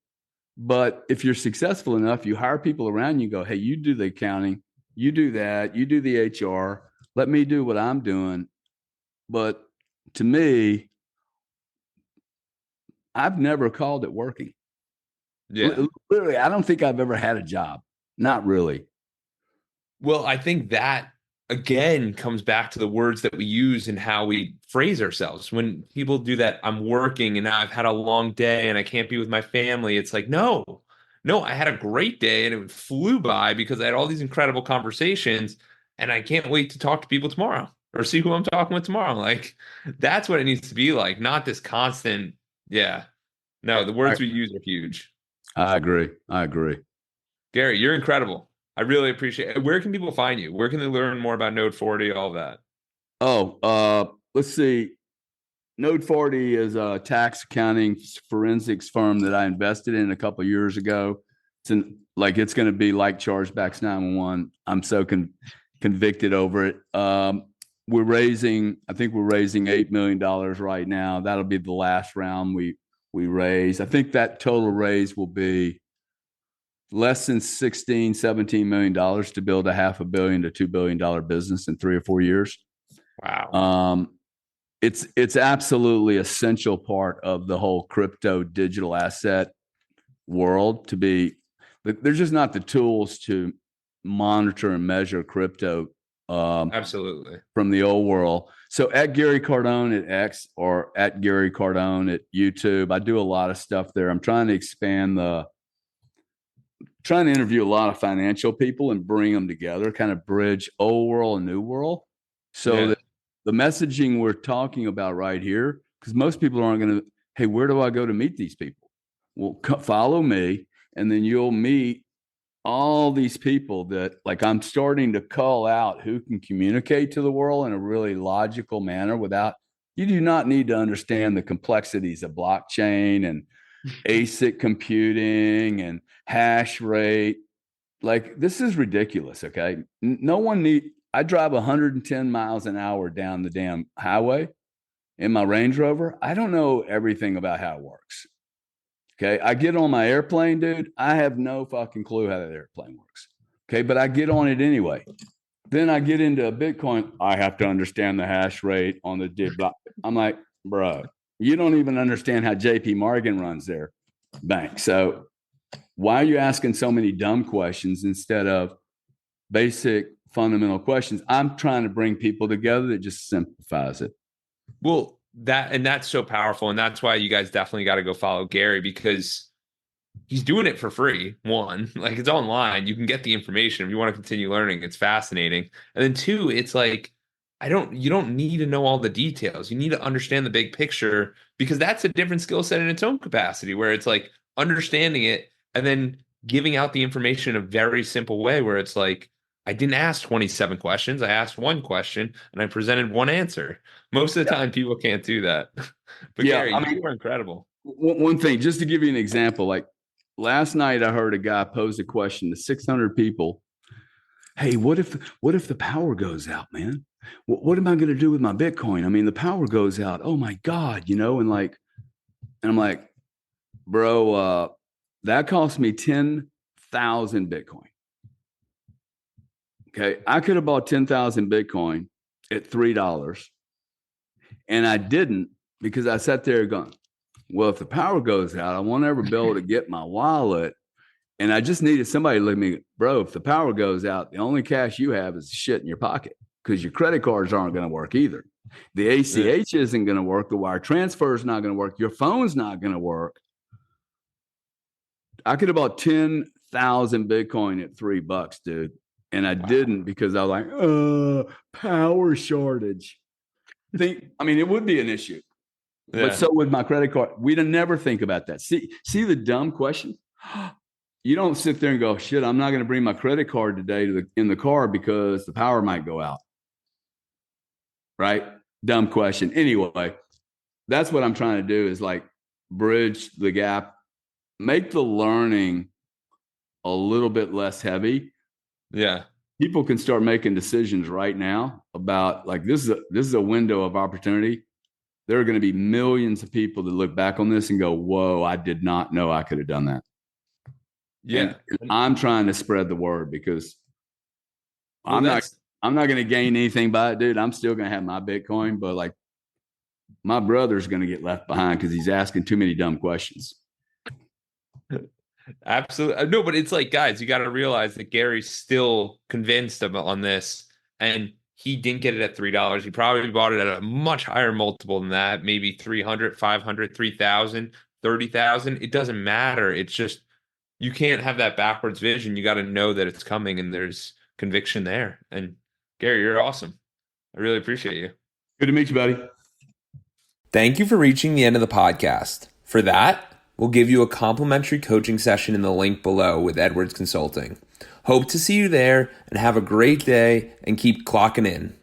but if you're successful enough, you hire people around you. Go, hey, you do the accounting, you do that, you do the HR. Let me do what I'm doing. But to me, I've never called it working. Yeah. Literally, I don't think I've ever had a job. Not really. Well, I think that again comes back to the words that we use and how we phrase ourselves. When people do that, I'm working and I've had a long day and I can't be with my family. It's like, no, I had a great day and it flew by because I had all these incredible conversations and I can't wait to talk to people tomorrow or see who I'm talking with tomorrow. Like, that's what it needs to be like, not this constant, yeah. No, the I, words we use are huge. I agree. I agree. Gary, you're incredible. I really appreciate it. Where can people find you? Where can they learn more about Node 40, all of that? Oh, let's see. Node 40 is a tax accounting forensics firm that I invested in a couple of years ago. It's going to be like Chargebacks 911. I'm so convicted over it. I think we're raising $8 million right now. That'll be the last round we raise. I think that total raise will be less than 16, $17 million to build a $500 million to $2 billion business in 3 or 4 years. Wow. Um, it's absolutely essential part of the whole crypto digital asset world to be. There's just not the tools to monitor and measure crypto Absolutely. from the old world. So at Gary Cardone at X or at Gary Cardone at YouTube, I do a lot of stuff there. I'm trying to trying to interview a lot of financial people and bring them together, kind of bridge old world and new world. So Yeah. that the messaging we're talking about right here, because most people aren't going to, hey, where do I go to meet these people? Well, follow me, and then you'll meet all these people that, like, I'm starting to call out who can communicate to the world in a really logical manner without, you do not need to understand the complexities of blockchain and ASIC computing and hash rate. Like, this is ridiculous. Okay. No one need, I drive 110 miles an hour down the damn highway in my Range Rover. I don't know everything about how it works. Okay. I get on my airplane, dude. I have no fucking clue how that airplane works. Okay. But I get on it anyway. Then I get into a Bitcoin. I have to understand the hash rate on the did block. I'm like, bro, you don't even understand how JP Morgan runs their bank. So why are you asking so many dumb questions instead of basic fundamental questions? I'm trying to bring people together that just simplifies it. Well, that's so powerful. And that's why you guys definitely got to go follow Gary because he's doing it for free. One, like it's online. You can get the information if you want to continue learning. It's fascinating. And then two, it's like you don't need to know all the details. You need to understand the big picture because that's a different skill set in its own capacity where it's like understanding it and then giving out the information in a very simple way where it's like I didn't ask 27 questions. I asked one question and I presented one answer. Most of the time, people can't do that. But Yeah, Gary, I you mean, were incredible. one thing, just to give you an example, like last night, I heard a guy pose a question to 600 people. Hey, what if the power goes out, man? What am I going to do with my Bitcoin? I mean, the power goes out. Oh my God, and I'm like, bro, that cost me 10,000 Bitcoin. Okay, I could have bought 10,000 Bitcoin at $3, and I didn't because I sat there going, well, if the power goes out, I won't ever be able to get my wallet. And I just needed somebody to look at me, bro. If the power goes out, the only cash you have is shit in your pocket because your credit cards aren't going to work either. The Yeah. ACH isn't going to work. The wire transfer is not going to work. Your phone's not going to work. I could have bought 10,000 Bitcoin at $3, dude. And I didn't because I was like, power shortage. I mean, it would be an issue. But Yeah. so with my credit card, we'd never think about that. See the dumb question? You don't sit there and go, shit, I'm not going to bring my credit card today in the car because the power might go out. Right? Dumb question. Anyway, that's what I'm trying to do is like bridge the gap, make the learning a little bit less heavy. Yeah. People can start making decisions right now about like this is a window of opportunity. There are going to be millions of people that look back on this and go, whoa, I did not know I could have done that. Yeah. And I'm trying to spread the word because Well, I'm not that's I'm not going to gain anything by it, dude. I'm still going to have my Bitcoin, but like my brother's going to get left behind because he's asking too many dumb questions. absolutely no, but it's like, guys, you got to realize that Gary's still convinced on this, and he didn't get it at $3. He probably bought it at a much higher multiple than that, maybe 300, 500, 3,000, 30,000. It doesn't matter. It's just you can't have that backwards vision. You got to know that it's coming and there's conviction there. And Gary, you're awesome. I really appreciate you. Good to meet you, buddy. Thank you for reaching the end of the podcast. For that, we'll give you a complimentary coaching session in the link below with Edwards Consulting. Hope to see you there and have a great day and keep clocking in.